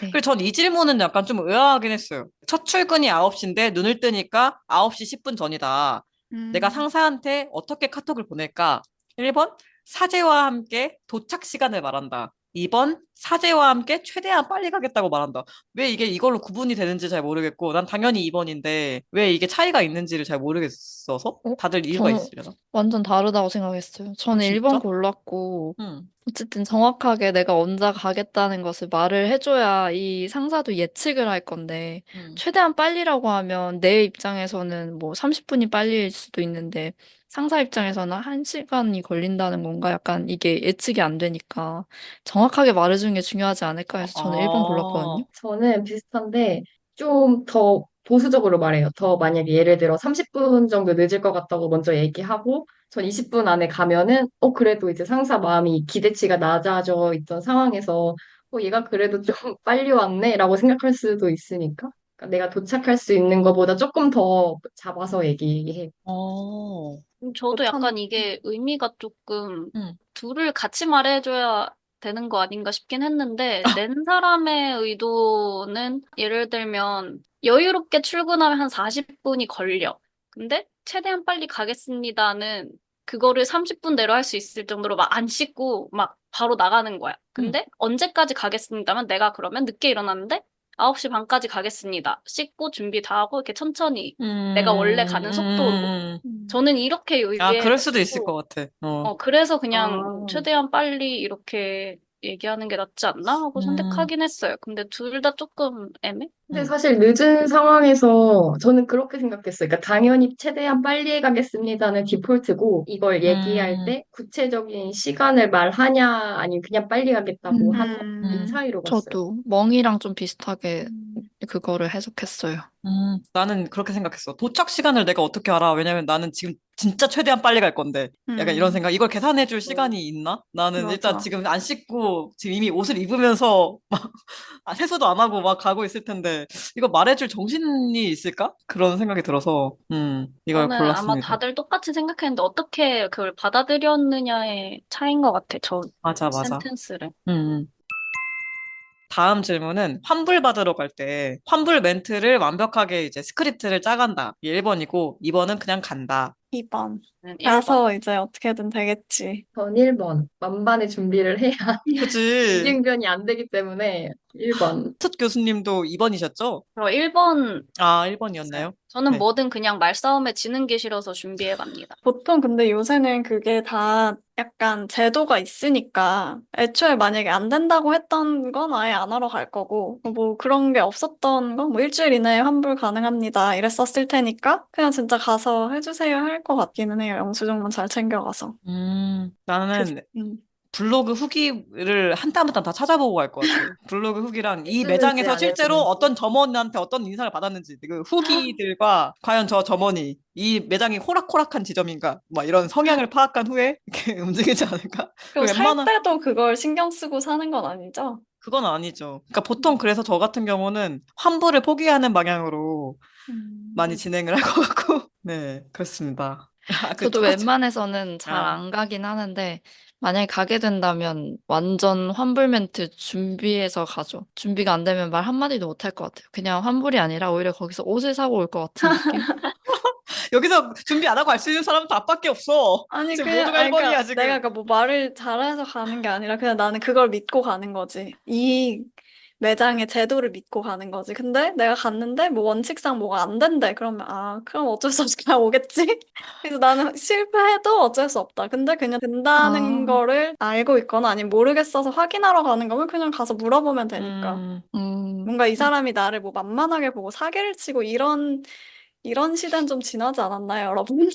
[SPEAKER 4] 네.
[SPEAKER 5] 그리고 전 이 질문은 약간 좀 의아하긴 했어요. 첫 출근이 9시인데 눈을 뜨니까 9시 10분 전이다. 내가
[SPEAKER 2] 음,
[SPEAKER 5] 상사한테 어떻게 카톡을 보낼까? 1번, 사제와 함께 도착 시간을 말한다. 2번, 사제와 함께 최대한 빨리 가겠다고 말한다. 왜 이게 이걸로 구분이 되는지 잘 모르겠고, 난 당연히 2번인데, 왜 이게 차이가 있는지를 잘 모르겠어서?
[SPEAKER 4] 어?
[SPEAKER 5] 다들 이유가
[SPEAKER 4] 저는
[SPEAKER 5] 있으려나?
[SPEAKER 4] 완전 다르다고 생각했어요. 저는 1번
[SPEAKER 5] 진짜?
[SPEAKER 4] 골랐고,
[SPEAKER 5] 응.
[SPEAKER 4] 어쨌든 정확하게 내가 언제 가겠다는 것을 말을 해줘야 이 상사도 예측을 할 건데,
[SPEAKER 5] 응.
[SPEAKER 4] 최대한 빨리라고 하면 내 입장에서는 뭐 30분이 빨리일 수도 있는데, 상사 입장에서는 1시간이 걸린다는 건가? 약간 이게 예측이 안 되니까 정확하게 말해주는 게 중요하지 않을까 해서 저는 1번 골랐거든요.
[SPEAKER 6] 저는 비슷한데 좀 더 보수적으로 말해요. 더 만약에 예를 들어 30분 정도 늦을 것 같다고 먼저 얘기하고 전 20분 안에 가면은 그래도 이제 상사 마음이 기대치가 낮아져 있던 상황에서 얘가 그래도 좀 빨리 왔네라고 생각할 수도 있으니까 그러니까 내가 도착할 수 있는 것보다 조금 더 잡아서 얘기해.
[SPEAKER 5] 어.
[SPEAKER 3] 저도
[SPEAKER 2] 참,
[SPEAKER 3] 약간 이게 의미가 조금
[SPEAKER 5] 응.
[SPEAKER 3] 둘을 같이 말해줘야 되는 거 아닌가 싶긴 했는데, 낸 사람의 의도는 예를 들면 여유롭게 출근하면 한 40분이 걸려. 근데 최대한 빨리 가겠습니다는 그거를 30분 내로 할 수 있을 정도로 막 안 씻고 막 바로 나가는 거야.
[SPEAKER 5] 응.
[SPEAKER 3] 근데 언제까지 가겠습니다면 내가 그러면 늦게 일어났는데 9시 반까지 가겠습니다. 씻고 준비 다 하고 이렇게 천천히 내가 원래 가는 속도로. 저는 이렇게
[SPEAKER 5] 그럴 수도 있을 것
[SPEAKER 3] 얘기해가지고,
[SPEAKER 5] 같아.
[SPEAKER 3] 그래서 그냥 뭐
[SPEAKER 6] 아.
[SPEAKER 3] 최대한 빨리 이렇게 얘기하는 게 낫지 않나 하고
[SPEAKER 5] 음,
[SPEAKER 3] 선택하긴 했어요. 근데 둘 다 조금 애매?
[SPEAKER 6] 근데
[SPEAKER 5] 음.
[SPEAKER 6] 사실 늦은 상황에서 저는 그렇게 생각했어요. 그러니까 당연히 최대한 빨리 가겠습니다는 디폴트고 이걸 얘기할
[SPEAKER 5] 음,
[SPEAKER 6] 때 구체적인 시간을 말하냐 아니면 그냥 빨리 가겠다고 하냐 이
[SPEAKER 2] 음,
[SPEAKER 6] 차이로 봤어요.
[SPEAKER 4] 저도 멍이랑 좀 비슷하게
[SPEAKER 2] 음,
[SPEAKER 4] 그거를 해석했어요.
[SPEAKER 5] 나는 그렇게 생각했어. 도착 시간을 내가 어떻게 알아? 왜냐면 나는 지금 진짜 최대한 빨리 갈 건데. 약간 이런
[SPEAKER 2] 음,
[SPEAKER 5] 생각. 이걸 계산해 줄 시간이 있나? 나는 일단
[SPEAKER 2] 맞아.
[SPEAKER 5] 지금 안 씻고 지금 이미 옷을 입으면서 막 세수도 안 하고 막 가고 있을 텐데 이거 말해줄 정신이 있을까? 그런 생각이 들어서 이걸
[SPEAKER 3] 저는 아마
[SPEAKER 5] 골랐습니다.
[SPEAKER 3] 다들 똑같이 생각했는데 어떻게 그걸 받아들였느냐의 차이인 것 같아. 저
[SPEAKER 5] 맞아, 맞아.
[SPEAKER 3] 센텐스를.
[SPEAKER 5] 음. 다음 질문은 환불 받으러 갈 때 환불 멘트를 완벽하게 이제 스크립트를 짜간다. 이게 1번이고 2번은 그냥 간다.
[SPEAKER 2] 2번.
[SPEAKER 3] 는 1번.
[SPEAKER 2] 가서 이제 어떻게든 되겠지.
[SPEAKER 6] 전 1번. 만반의 준비를 해야
[SPEAKER 5] 그치.
[SPEAKER 6] 이응변이 안 되기 때문에 1번.
[SPEAKER 5] 첫 교수님도 2번이셨죠?
[SPEAKER 3] 저 1번
[SPEAKER 5] 아, 1번이었나요?
[SPEAKER 3] 저는
[SPEAKER 5] 네.
[SPEAKER 3] 뭐든 그냥 말싸움에 지는 게 싫어서 준비해 갑니다.
[SPEAKER 2] 보통 근데 요새는 그게 다 약간 제도가 있으니까 애초에 만약에 안 된다고 했던 건 아예 안 하러 갈 거고 뭐 그런 게 없었던 건 뭐 일주일 이내에 환불 가능합니다 이랬었을 테니까 그냥 진짜 가서 해주세요 할 것 같기는 해요. 영수증만 잘 챙겨가서.
[SPEAKER 5] 나는
[SPEAKER 2] 음.
[SPEAKER 5] 블로그 후기를 한 땀 한 땀 다 찾아보고 갈 것 같아. 블로그 후기랑 이
[SPEAKER 6] 해주는지
[SPEAKER 5] 매장에서
[SPEAKER 6] 안
[SPEAKER 5] 실제로
[SPEAKER 6] 해주는지.
[SPEAKER 5] 어떤 점원한테 어떤 인상을 받았는지 그 후기들과 과연 저 점원이 이 매장이 호락호락한 지점인가 막 이런 성향을 파악한 후에 이렇게 움직이지 않을까?
[SPEAKER 2] 그리고 살
[SPEAKER 5] 웬만한
[SPEAKER 2] 때도 그걸 신경 쓰고 사는 건 아니죠?
[SPEAKER 5] 그건 아니죠. 그러니까 보통 그래서 저 같은 경우는 환불을 포기하는 방향으로 많이 진행을 할 것 같고 네 그렇습니다. 그
[SPEAKER 4] 저도
[SPEAKER 5] 첫 번째
[SPEAKER 4] 웬만해서는 잘
[SPEAKER 5] 아,
[SPEAKER 4] 안 가긴 하는데, 만약에 가게 된다면 완전 환불 멘트 준비해서 가죠. 준비가 안 되면 말 한마디도 못 할 것 같아요. 그냥 환불이 아니라 오히려 거기서 옷을 사고 올 것 같은 느낌?
[SPEAKER 5] 여기서 준비 안 하고 갈 수 있는 사람은 나밖에 없어.
[SPEAKER 2] 아니,
[SPEAKER 5] 지금
[SPEAKER 2] 그냥,
[SPEAKER 5] 모두가
[SPEAKER 2] 아니,
[SPEAKER 5] 1번이야
[SPEAKER 2] 그러니까
[SPEAKER 5] 지금.
[SPEAKER 2] 내가 그러니까 뭐 말을 잘해서 가는 게 아니라 그냥 나는 그걸 믿고 가는 거지. 이 매장의 제도를 믿고 가는 거지. 근데 내가 갔는데 뭐 원칙상 뭐가 안 된대. 그러면 아, 그럼 어쩔 수 없이 그냥 오겠지? 그래서 나는 실패해도 어쩔 수 없다. 근데 그냥 된다는
[SPEAKER 4] 아,
[SPEAKER 2] 거를 알고 있거나 아니면 모르겠어서 확인하러 가는 거면 그냥 가서 물어보면 되니까.
[SPEAKER 5] 음,
[SPEAKER 4] 음,
[SPEAKER 2] 뭔가 이 사람이 나를 뭐 만만하게 보고 사기를 치고 이런 시대는 좀 지나지 않았나요, 여러분?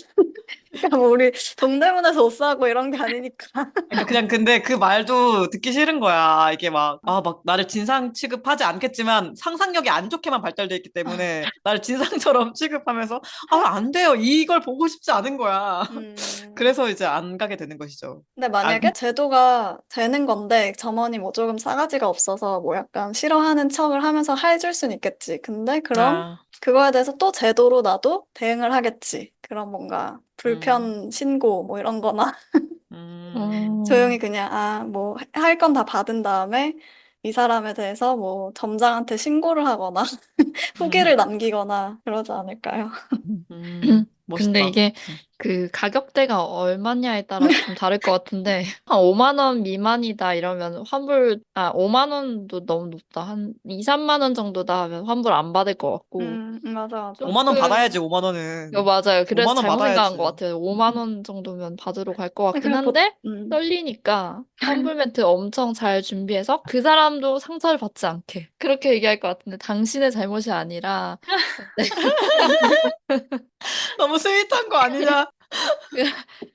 [SPEAKER 2] 그러니까 뭐 우리 동대문에서 옷 사고 이런 게 아니니까.
[SPEAKER 5] 그러니까 그냥 근데 그 말도 듣기 싫은 거야. 이게 막 나를 진상 취급하지 않겠지만 상상력이 안 좋게만 발달돼 있기 때문에 나를 진상처럼 취급하면서 안 돼요. 이걸 보고 싶지 않은 거야.
[SPEAKER 2] 음.
[SPEAKER 5] 그래서 이제 안 가게 되는 것이죠.
[SPEAKER 2] 근데
[SPEAKER 5] 아,
[SPEAKER 2] 만약에 제도가 되는 건데 점원이 뭐 조금 싸가지가 없어서 뭐 약간 싫어하는 척을 하면서 해줄 순 있겠지. 근데 그럼
[SPEAKER 5] 아,
[SPEAKER 2] 그거에 대해서 또 제도로 나도 대응을 하겠지. 그런 뭔가
[SPEAKER 5] 음,
[SPEAKER 2] 불편 신고 뭐 이런 거나 조용히
[SPEAKER 4] 음,
[SPEAKER 2] 그냥 아 뭐 할 건 다 받은 다음에 이 사람에 대해서 뭐 점장한테 신고를 하거나
[SPEAKER 5] 음,
[SPEAKER 2] 후기를 남기거나 그러지 않을까요?
[SPEAKER 4] 근데
[SPEAKER 5] 멋있다.
[SPEAKER 4] 이게 그 가격대가 얼마냐에 따라서 좀 다를 것 같은데, 한 5만 원 미만이다 이러면 환불, 5만 원도 너무 높다. 한 2, 3만 원 정도다 하면 환불 안 받을 것 같고,
[SPEAKER 2] 맞아, 맞아.
[SPEAKER 5] 5만 원
[SPEAKER 2] 그,
[SPEAKER 5] 받아야지, 5만
[SPEAKER 4] 이거
[SPEAKER 5] 원은.
[SPEAKER 4] 맞아요. 그래서
[SPEAKER 5] 5만 원
[SPEAKER 4] 잘못 생각한 것
[SPEAKER 5] 받아야지.
[SPEAKER 4] 같아요. 5만 원 정도면 받으러 갈 것 같긴
[SPEAKER 2] 그, 보,
[SPEAKER 4] 한데,
[SPEAKER 2] 음.
[SPEAKER 4] 떨리니까 환불 멘트 엄청 잘 준비해서 그 사람도 상처를 받지 않게. 그렇게 얘기할 것 같은데, 당신의 잘못이 아니라,
[SPEAKER 5] 너무 스윗한 거 아니냐?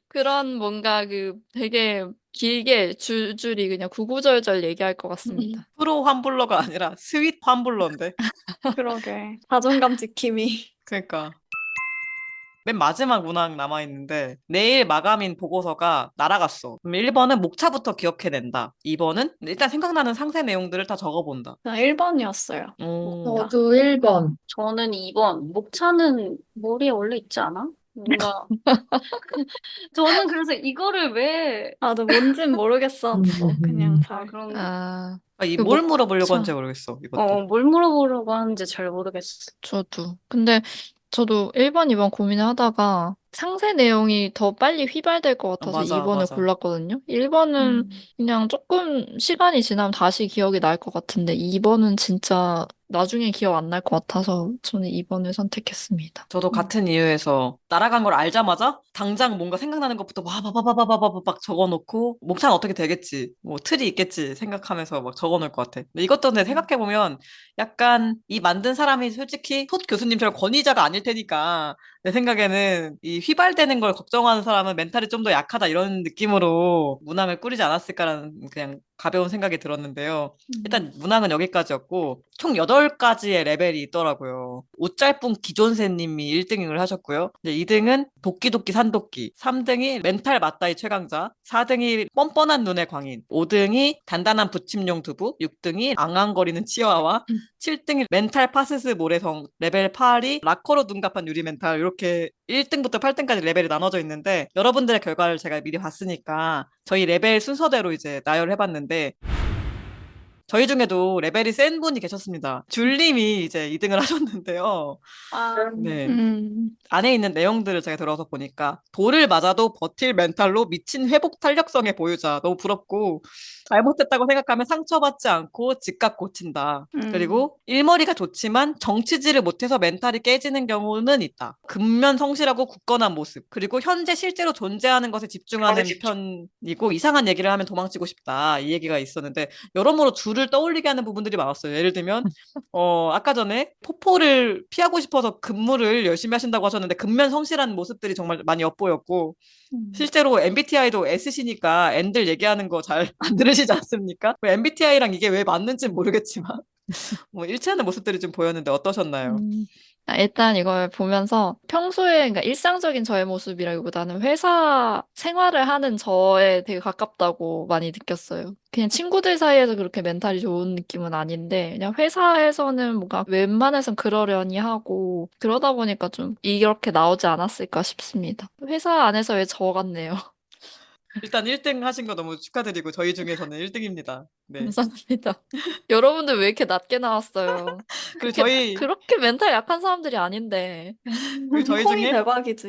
[SPEAKER 4] 그런 뭔가 그 되게 길게 줄줄이 그냥 구구절절 얘기할 것 같습니다.
[SPEAKER 5] 프로 환불러가 아니라 스윗 환불러인데.
[SPEAKER 2] 그러게. 자존감 지킴이.
[SPEAKER 5] 그러니까. 맨 마지막 문항 남아있는데 내일 마감인 보고서가 날아갔어. 그럼 1번은 목차부터 기억해낸다. 2번은 일단 생각나는 상세 내용들을 다 적어본다.
[SPEAKER 2] 나 1번이었어요.
[SPEAKER 5] 오.
[SPEAKER 6] 저도 1번.
[SPEAKER 3] 저는 2번. 목차는 머리에 원래 있지 않아? 뭔가 저는 그래서 이거를 왜
[SPEAKER 2] 나도 뭔진 모르겠어. 그냥 잘.
[SPEAKER 3] 그런
[SPEAKER 4] 아,
[SPEAKER 5] 이
[SPEAKER 4] 그
[SPEAKER 5] 뭘 물어보려고 하는지
[SPEAKER 4] 목차.
[SPEAKER 5] 모르겠어. 이것도.
[SPEAKER 3] 뭘 물어보려고 하는지 잘 모르겠어.
[SPEAKER 4] 저도. 근데 저도 1번, 2번 고민을 하다가 상세 내용이 더 빨리 휘발될 것 같아서
[SPEAKER 5] 맞아,
[SPEAKER 4] 2번을
[SPEAKER 5] 맞아.
[SPEAKER 4] 골랐거든요. 1번은 그냥 조금 시간이 지나면 다시 기억이 날 것 같은데 2번은 진짜 나중에 기억 안 날 것 같아서 저는 2번을 선택했습니다.
[SPEAKER 5] 저도
[SPEAKER 2] 음.
[SPEAKER 5] 같은 이유에서 날아간 걸 알자마자 당장 뭔가 생각나는 것부터 와바바바바바바 막 적어놓고 목차는 어떻게 되겠지 뭐 틀이 있겠지 생각하면서 막 적어놓을 것 같아. 근데 이것도 근데 생각해보면 약간 이 만든 사람이 솔직히 톳 교수님처럼 권위자가 아닐 테니까 내 생각에는 이 휘발되는 걸 걱정하는 사람은 멘탈이 좀 더 약하다 이런 느낌으로 문항을 꾸리지 않았을까라는 그냥 가벼운 생각이 들었는데요. 일단 문항은 여기까지였고 총 8가지의 레벨이 있더라고요. 옷잘뿐 기존세님이 1등을 하셨고요. 이제 2등은 도끼도끼 산도끼, 3등이 멘탈 맞다이 최강자, 4등이 뻔뻔한 눈의 광인, 5등이 단단한 부침용 두부, 6등이 앙앙거리는 치와와, 7등이 멘탈 파스스 모래성, 레벨 8이 락커로 둔갑한 유리 멘탈 이렇게 1등부터 8등까지 레벨이 나눠져 있는데 여러분들의 결과를 제가 미리 봤으니까 저희 레벨 순서대로 이제 나열을 해봤는데 저희 중에도 레벨이 센 분이 계셨습니다. 줄님이 이제 2등을 하셨는데요.
[SPEAKER 2] 아,
[SPEAKER 5] 네.
[SPEAKER 2] 음.
[SPEAKER 5] 안에 있는 내용들을 제가 들어서 보니까 돌을 맞아도 버틸 멘탈로 미친 회복 탄력성의 보유자. 너무 부럽고 잘못했다고 생각하면 상처받지 않고 즉각 고친다. 그리고 일머리가 좋지만 정치질을 못해서 멘탈이 깨지는 경우는 있다. 근면 성실하고 굳건한 모습. 그리고 현재 실제로 존재하는 것에 집중하는 편이고 이상한 얘기를 하면 도망치고 싶다. 이 얘기가 있었는데 여러모로 줄을 떠올리게 하는 부분들이 많았어요. 예를 들면 아까 전에 포포를 피하고 싶어서 근무를 열심히 하신다고 하셨는데 근면 성실한 모습들이 정말 많이 엿보였고 실제로 MBTI도 S시니까 N들 얘기하는 거 잘 안 들으시지 않습니까? MBTI랑 이게 왜 맞는지는 모르겠지만 뭐 일치하는 모습들이 좀 보였는데 어떠셨나요?
[SPEAKER 4] 일단 이걸 보면서 평소에, 그러니까 일상적인 저의 모습이라기보다는 회사 생활을 하는 저에 되게 가깝다고 많이 느꼈어요. 그냥 친구들 사이에서 그렇게 멘탈이 좋은 느낌은 아닌데, 그냥 회사에서는 뭔가 웬만해선 그러려니 하고, 그러다 보니까 좀 이렇게 나오지 않았을까 싶습니다. 회사 안에서 왜 저 같네요.
[SPEAKER 5] 일단 1등 하신 거 너무 축하드리고 저희 중에서는 1등입니다. 네.
[SPEAKER 4] 감사합니다. 여러분들 왜 이렇게 낮게 나왔어요?
[SPEAKER 5] 그리고
[SPEAKER 4] 그렇게 멘탈 약한 사람들이 아닌데.
[SPEAKER 5] 저희
[SPEAKER 2] 콩이
[SPEAKER 5] 중에
[SPEAKER 2] 대박이지.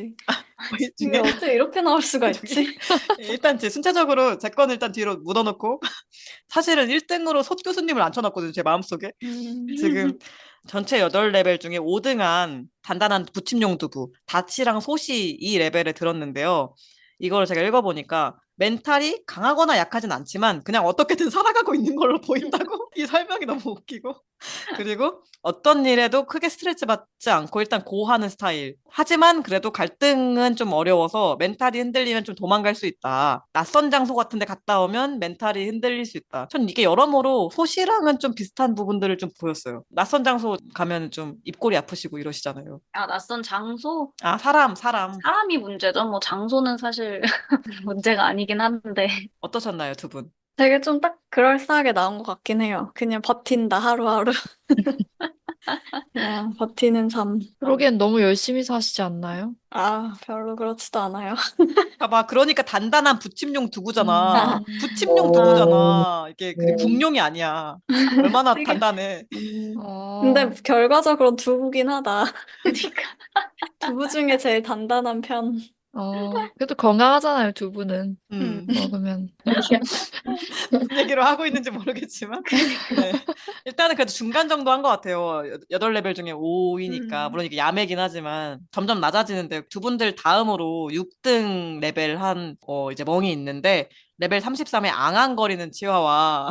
[SPEAKER 5] 저희
[SPEAKER 2] 이게
[SPEAKER 5] 중에
[SPEAKER 2] 어떻게 이렇게 나올 수가 있지?
[SPEAKER 5] 일단 제 순차적으로 제 거는 일단 뒤로 묻어놓고 사실은 1등으로 솥 교수님을 앉혀놨거든요. 제 마음속에. 지금 전체 8레벨 중에 5등한 단단한 부침용 두부, 다치랑 솥이 이 레벨에 들었는데요. 이걸 제가 읽어보니까 멘탈이 강하거나 약하진 않지만 그냥 어떻게든 살아가고 있는 걸로 보인다고 이 설명이 너무 웃기고 그리고 어떤 일에도 크게 스트레스 받지 않고 일단 고하는 스타일. 하지만 그래도 갈등은 좀 어려워서 멘탈이 흔들리면 좀 도망갈 수 있다. 낯선 장소 같은 데 갔다 오면 멘탈이 흔들릴 수 있다. 전 이게 여러모로 소시랑은 좀 비슷한 부분들을 좀 보였어요. 낯선 장소 가면 좀 입꼬리 아프시고 이러시잖아요.
[SPEAKER 3] 아, 낯선 장소?
[SPEAKER 5] 아, 사람.
[SPEAKER 3] 사람이 문제죠. 뭐 장소는 사실 문제가 아니긴 한데.
[SPEAKER 5] 어떠셨나요, 두 분?
[SPEAKER 2] 되게 좀 딱 그럴싸하게 나온 것 같긴 해요. 그냥 버틴다, 하루하루. 그냥 버티는 삶.
[SPEAKER 4] 그러기엔 너무 열심히 사시지 않나요?
[SPEAKER 2] 아, 별로 그렇지도 않아요.
[SPEAKER 5] 봐봐, 그러니까 단단한 부침용 두부잖아.
[SPEAKER 4] 음.
[SPEAKER 5] 부침용
[SPEAKER 6] 어,
[SPEAKER 5] 두부잖아. 이게
[SPEAKER 6] 네.
[SPEAKER 5] 국용이 아니야. 얼마나
[SPEAKER 2] 되게-
[SPEAKER 5] 단단해.
[SPEAKER 2] 근데
[SPEAKER 4] 어,
[SPEAKER 2] 결과적으로 두부긴 하다. 그러니까 두부 중에 제일 단단한 편.
[SPEAKER 4] 그래도 건강하잖아요, 두부는.
[SPEAKER 5] 음.
[SPEAKER 4] 먹으면.
[SPEAKER 5] 무슨 얘기로 하고 있는지 모르겠지만. 네. 일단은 그래도 중간 정도 한 것 같아요. 8레벨 중에 5위니까. 물론 이게 야매긴 하지만 점점 낮아지는데 두 분들 다음으로 6등 레벨 한, 이제 멍이 있는데 레벨 33의 앙앙거리는 치와와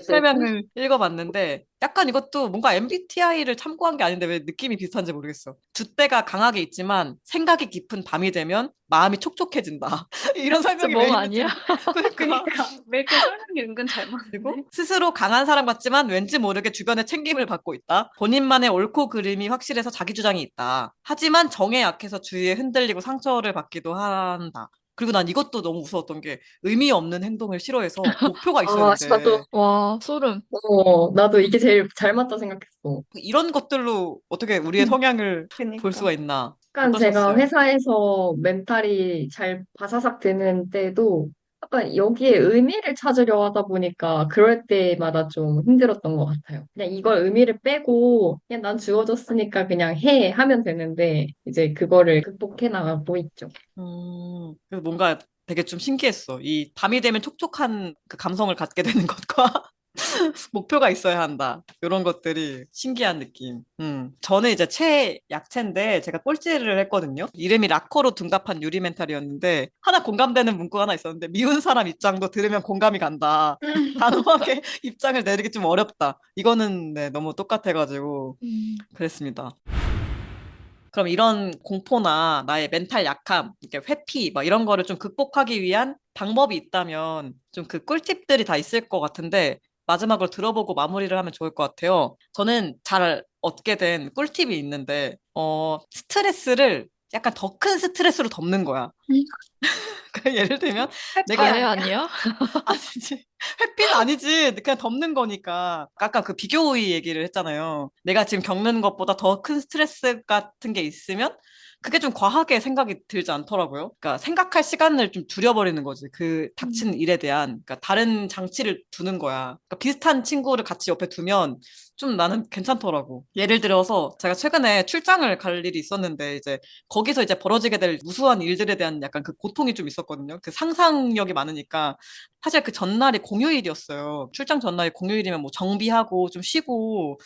[SPEAKER 5] 설명을 읽어봤는데 약간 이것도 뭔가 MBTI를 참고한 게 아닌데 왜 느낌이 비슷한지 모르겠어. 줏대가 강하게 있지만 생각이 깊은 밤이 되면 마음이 촉촉해진다. 이런 설명이 왜
[SPEAKER 4] 멍
[SPEAKER 5] 있는지.
[SPEAKER 4] 아니야?
[SPEAKER 5] 그러니까.
[SPEAKER 3] 그러니까 왜 이렇게 설명이 은근 잘
[SPEAKER 5] 그리고
[SPEAKER 3] 맞네.
[SPEAKER 5] 스스로 강한 사람 같지만 왠지 모르게 주변의 챙김을 받고 있다. 본인만의 옳고 그름이 확실해서 자기 주장이 있다. 하지만 정에 약해서 주위에 흔들리고 상처를 받기도 한다. 그리고 난 이것도 너무 무서웠던 게 의미 없는 행동을 싫어해서 목표가 있어야
[SPEAKER 6] 아, 저도,
[SPEAKER 5] 돼.
[SPEAKER 4] 와, 소름.
[SPEAKER 6] 나도 이게 제일 잘 맞다 생각했어.
[SPEAKER 5] 이런 것들로 어떻게 우리의 성향을 볼 수가
[SPEAKER 2] 그니까.
[SPEAKER 5] 있나?
[SPEAKER 6] 약간 제가
[SPEAKER 5] 어떠셨어요?
[SPEAKER 6] 회사에서 멘탈이 잘 바사삭 되는 때도 약간 여기에 의미를 찾으려 하다 보니까 그럴 때마다 좀 힘들었던 것 같아요. 그냥 이걸 의미를 빼고 그냥 난 주어졌으니까 그냥 해 하면 되는데 이제 그거를 극복해 나가고 있죠.
[SPEAKER 5] 그래서 뭔가 되게 좀 신기했어. 이 밤이 되면 촉촉한 그 감성을 갖게 되는 것과 목표가 있어야 한다. 이런 것들이 신기한 느낌. 저는 이제 최약체인데 제가 꼴찌를 했거든요. 이름이 락커로 둔갑한 유리 멘탈이었는데 하나 공감되는 문구가 하나 있었는데 미운 사람 입장도 들으면 공감이 간다. 단호하게 입장을 내리기 좀 어렵다. 이거는 네, 너무 똑같아가지고 그랬습니다. 그럼 이런 공포나 나의 멘탈 약함, 이렇게 회피, 막 이런 거를 좀 극복하기 위한 방법이 있다면 좀 그 꿀팁들이 다 있을 것 같은데 마지막으로 들어보고 마무리를 하면 좋을 것 같아요. 저는 잘 얻게 된 꿀팁이 있는데, 스트레스를 약간 더 큰 스트레스로 덮는 거야. 그러니까 예를 들면 내가
[SPEAKER 4] 자해 아니야?
[SPEAKER 5] 아니지. 회피는 아니지. 그냥 덮는 거니까. 아까 그 비교의 얘기를 했잖아요. 내가 지금 겪는 것보다 더 큰 스트레스 같은 게 있으면 그게 좀 과하게 생각이 들지 않더라고요. 그러니까 생각할 시간을 좀 줄여버리는 거지. 그 닥친 일에 대한, 그러니까 다른 장치를 두는 거야. 그러니까 비슷한 친구를 같이 옆에 두면 좀 나는 괜찮더라고. 예를 들어서 제가 최근에 출장을 갈 일이 있었는데 이제 거기서 이제 벌어지게 될 무수한 일들에 대한 약간 그 고통이 좀 있었거든요. 그 상상력이 많으니까. 사실 그 전날이 공휴일이었어요. 출장 전날이 공휴일이면 뭐 정비하고 좀 쉬고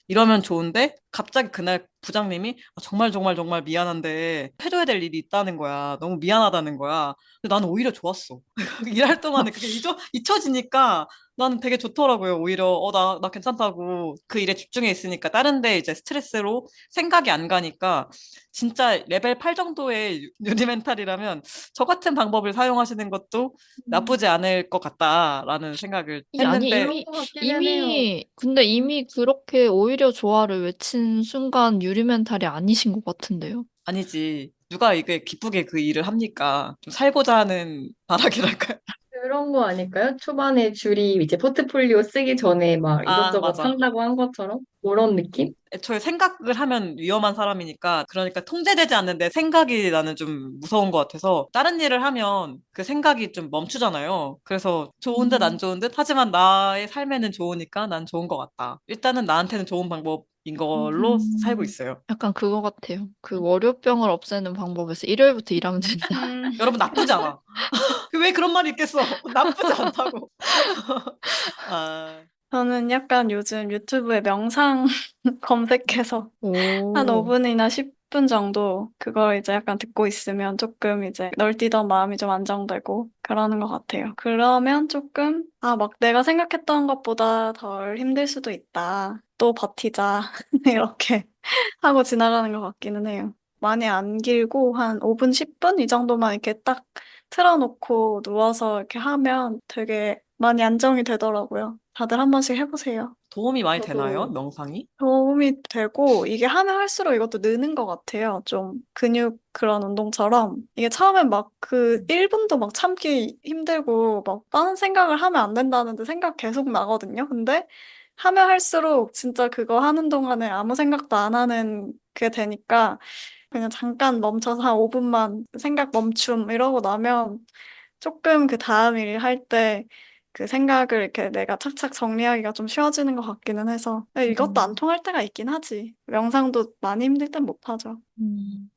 [SPEAKER 5] 이러면 좋은데 갑자기 그날 부장님이 정말 정말 정말 미안한데 해줘야 될 일이 있다는 거야. 너무 미안하다는 거야. 근데 나는 오히려 좋았어. 일할 동안에 그게 잊혀지니까 나는 되게 좋더라고요. 오히려 나 괜찮다고 그 일에 집중해 있으니까 다른 데 이제 스트레스로 생각이 안 가니까 진짜 레벨 8 정도의 유니멘탈이라면 저 같은 방법을 사용하시는 것도 나쁘지 않을 것 같다라는 생각을
[SPEAKER 4] 아니,
[SPEAKER 5] 했는데
[SPEAKER 6] 그런 것 같기는 해요.
[SPEAKER 4] 근데 이미 그렇게 오히려 조화를 외친 순간 유리멘탈이 아니신 것 같은데요?
[SPEAKER 5] 아니지. 누가 이게 기쁘게 그 일을 합니까? 좀 살고자 하는 바람이랄까요?
[SPEAKER 6] 그런 거 아닐까요? 초반에 줄이 이제 포트폴리오 쓰기 전에 막
[SPEAKER 5] 아,
[SPEAKER 6] 이것저것
[SPEAKER 5] 맞아.
[SPEAKER 6] 한다고 한 것처럼 그런 느낌?
[SPEAKER 5] 애초에 생각을 하면 위험한 사람이니까, 그러니까 통제되지 않는데 생각이 나는 좀 무서운 것 같아서, 다른 일을 하면 그 생각이 좀 멈추잖아요. 그래서 좋은 듯 안 좋은 듯, 하지만 나의 삶에는 좋으니까 난 좋은 것 같다. 일단은 나한테는 좋은 방법인 걸로 살고
[SPEAKER 4] 음,
[SPEAKER 5] 있어요.
[SPEAKER 4] 약간 그거 같아요. 그 월요병을 없애는 방법에서 일요일부터 일하면 된다.
[SPEAKER 5] 여러분 나쁘지 않아. 왜 그런 말이 있겠어? 나쁘지 않다고. 아,
[SPEAKER 2] 저는 약간 요즘 유튜브에 명상 검색해서 한
[SPEAKER 4] 오,
[SPEAKER 2] 5분이나 10분 정도 그걸 이제 약간 듣고 있으면 조금 이제 널뛰던 마음이 좀 안정되고 그러는 것 같아요. 그러면 조금, 막 내가 생각했던 것보다 덜 힘들 수도 있다. 또 버티자. 이렇게 하고 지나가는 것 같기는 해요. 많이 안 길고 한 5분, 10분 이 정도만 이렇게 딱 틀어놓고 누워서 이렇게 하면 되게 많이 안정이 되더라고요. 다들 한 번씩 해보세요.
[SPEAKER 5] 도움이 많이 되나요?
[SPEAKER 6] 저도
[SPEAKER 5] 명상이?
[SPEAKER 2] 도움이 되고 이게 하면 할수록 이것도 느는 것 같아요. 좀 근육 그런 운동처럼 이게 처음엔 막 그 1분도 막 참기 힘들고 막 다른 생각을 하면 안 된다는데 생각 계속 나거든요. 근데 하면 할수록 진짜 그거 하는 동안에 아무 생각도 안 하는 게 되니까 그냥 잠깐 멈춰서 한 5분만 생각 멈춤 이러고 나면 조금 그 다음 일 할 때 그 생각을 이렇게 내가 착착 정리하기가 좀 쉬워지는 것 같기는 해서. 근데 이것도 안 통할 때가 있긴 하지. 명상도 많이 힘들 땐 못하죠.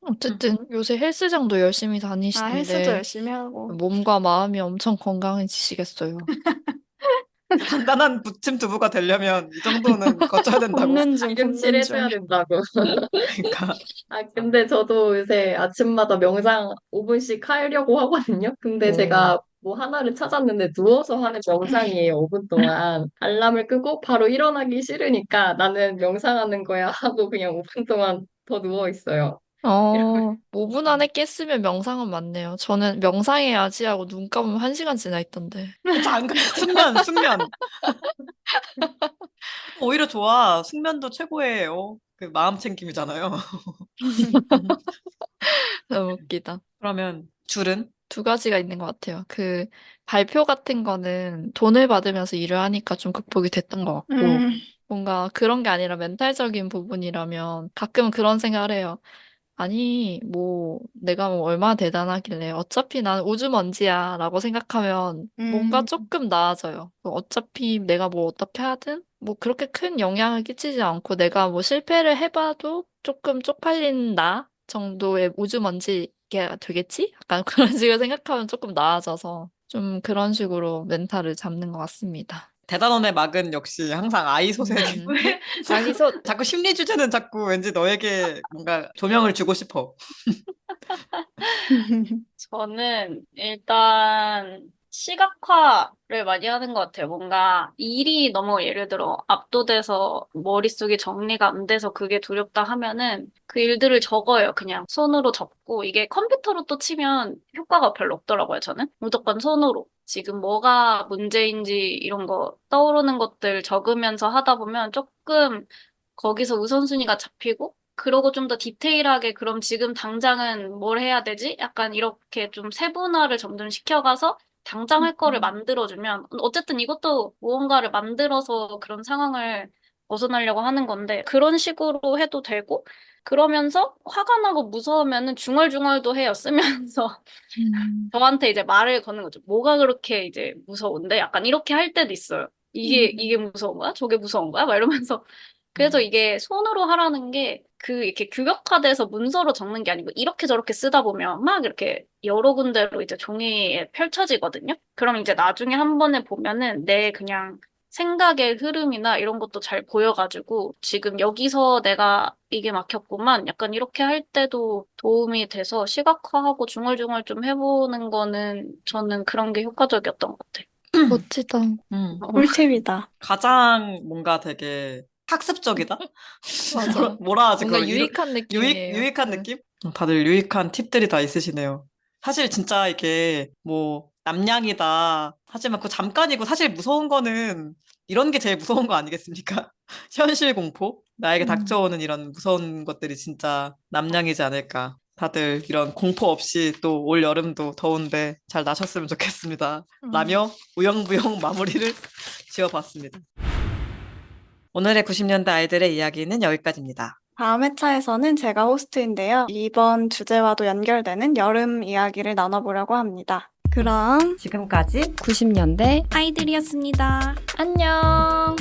[SPEAKER 4] 어쨌든 요새 헬스장도 열심히
[SPEAKER 2] 헬스도
[SPEAKER 4] 다니시던데
[SPEAKER 2] 열심히 하고.
[SPEAKER 4] 몸과 마음이 엄청 건강해지시겠어요.
[SPEAKER 5] 단단한 부침 두부가 되려면 이 정도는 거쳐야 된다고.
[SPEAKER 6] 기름칠
[SPEAKER 2] 붓는 중.
[SPEAKER 6] 해줘야 된다고.
[SPEAKER 5] 그러니까
[SPEAKER 6] 근데 저도 요새 아침마다 명상 5분씩 하려고 하거든요. 근데
[SPEAKER 5] 오,
[SPEAKER 6] 제가 뭐 하나를 찾았는데 누워서 하는 명상이에요, 5분 동안. 알람을 끄고 바로 일어나기 싫으니까 나는 명상하는 거야 하고 그냥 5분 동안 더 누워 있어요.
[SPEAKER 4] 5분 안에 깼으면 명상은 맞네요. 저는 명상해야지 하고 눈 감으면 1시간 지나 있던데.
[SPEAKER 5] 숙면. 오히려 좋아. 숙면도 최고예요. 그 마음 챙김이잖아요.
[SPEAKER 4] 너무 웃기다.
[SPEAKER 5] 그러면 줄은?
[SPEAKER 4] 2가지가 있는 것 같아요. 그 발표 같은 거는 돈을 받으면서 일을 하니까 좀 극복이 됐던 것 같고,
[SPEAKER 2] 음,
[SPEAKER 4] 뭔가 그런 게 아니라 멘탈적인 부분이라면 가끔 그런 생각을 해요. 아니, 뭐, 내가 뭐 얼마나 대단하길래. 어차피 난 우주먼지야. 라고 생각하면 뭔가
[SPEAKER 2] 음,
[SPEAKER 4] 조금 나아져요. 어차피 내가 뭐 어떻게 하든 뭐 그렇게 큰 영향을 끼치지 않고 내가 뭐 실패를 해봐도 조금 쪽팔린 나 정도의 우주먼지가 되겠지? 약간 그런 식으로 생각하면 조금 나아져서 좀 그런 식으로 멘탈을 잡는 것 같습니다.
[SPEAKER 5] 대단원의 막은 역시 항상 아이소색이.
[SPEAKER 4] 음, 자기소,
[SPEAKER 5] 자꾸 심리 주제는 자꾸 왠지 너에게 뭔가 조명을 주고 싶어.
[SPEAKER 3] 저는 일단 시각화를 많이 하는 것 같아요. 뭔가 일이 너무 예를 들어 압도돼서 머릿속이 정리가 안 돼서 그게 두렵다 하면은 그 일들을 적어요. 그냥 손으로 적고 이게 컴퓨터로 또 치면 효과가 별로 없더라고요. 저는 무조건 손으로. 지금 뭐가 문제인지 이런 거 떠오르는 것들 적으면서 하다 보면 조금 거기서 우선순위가 잡히고 그러고 좀 더 디테일하게 그럼 지금 당장은 뭘 해야 되지? 약간 이렇게 좀 세분화를 점점 시켜가서 당장 할 거를 만들어주면 어쨌든 이것도 무언가를 만들어서 그런 상황을 벗어나려고 하는 건데 그런 식으로 해도 되고 그러면서 화가 나고 무서우면은 중얼중얼도 해요, 쓰면서. 저한테 이제 말을 거는 거죠. 뭐가 그렇게 이제 무서운데? 약간 이렇게 할 때도 있어요. 이게 무서운 거야? 저게 무서운 거야? 막 이러면서. 그래서 이게 손으로 하라는 게 이렇게 규격화돼서 문서로 적는 게 아니고 이렇게 저렇게 쓰다 보면 막 이렇게 여러 군데로 이제 종이에 펼쳐지거든요. 그럼 이제 나중에 한 번에 보면은 내 그냥 생각의 흐름이나 이런 것도 잘 보여가지고 지금 여기서 내가 이게 막혔구만. 약간 이렇게 할 때도 도움이 돼서 시각화하고 중얼중얼 좀 해보는 거는 저는 그런 게 효과적이었던 것 같아요.
[SPEAKER 4] 멋지다.
[SPEAKER 2] 꿀팁이다.
[SPEAKER 5] 가장 뭔가 되게 학습적이다?
[SPEAKER 4] 맞아.
[SPEAKER 5] 뭐라 하지?
[SPEAKER 4] 뭔가
[SPEAKER 5] 그걸
[SPEAKER 4] 유익한 느낌이에요.
[SPEAKER 5] 유익한 느낌? 다들 유익한 팁들이 다 있으시네요. 사실 진짜 이게 뭐 남양이다. 하지만 그 잠깐이고 사실 무서운 거는 이런 게 제일 무서운 거 아니겠습니까? 현실 공포? 나에게 닥쳐오는 이런 무서운 것들이 진짜 남양이지 않을까. 다들 이런 공포 없이 또 올 여름도 더운데 잘 나셨으면 좋겠습니다. 라며 우영부영 마무리를 지어봤습니다. 오늘의 90년대 아이들의 이야기는 여기까지입니다.
[SPEAKER 2] 다음 회차에서는 제가 호스트인데요. 이번 주제와도 연결되는 여름 이야기를 나눠보려고 합니다. 그럼
[SPEAKER 1] 지금까지
[SPEAKER 7] 90년대 아이들이었습니다.
[SPEAKER 4] 안녕.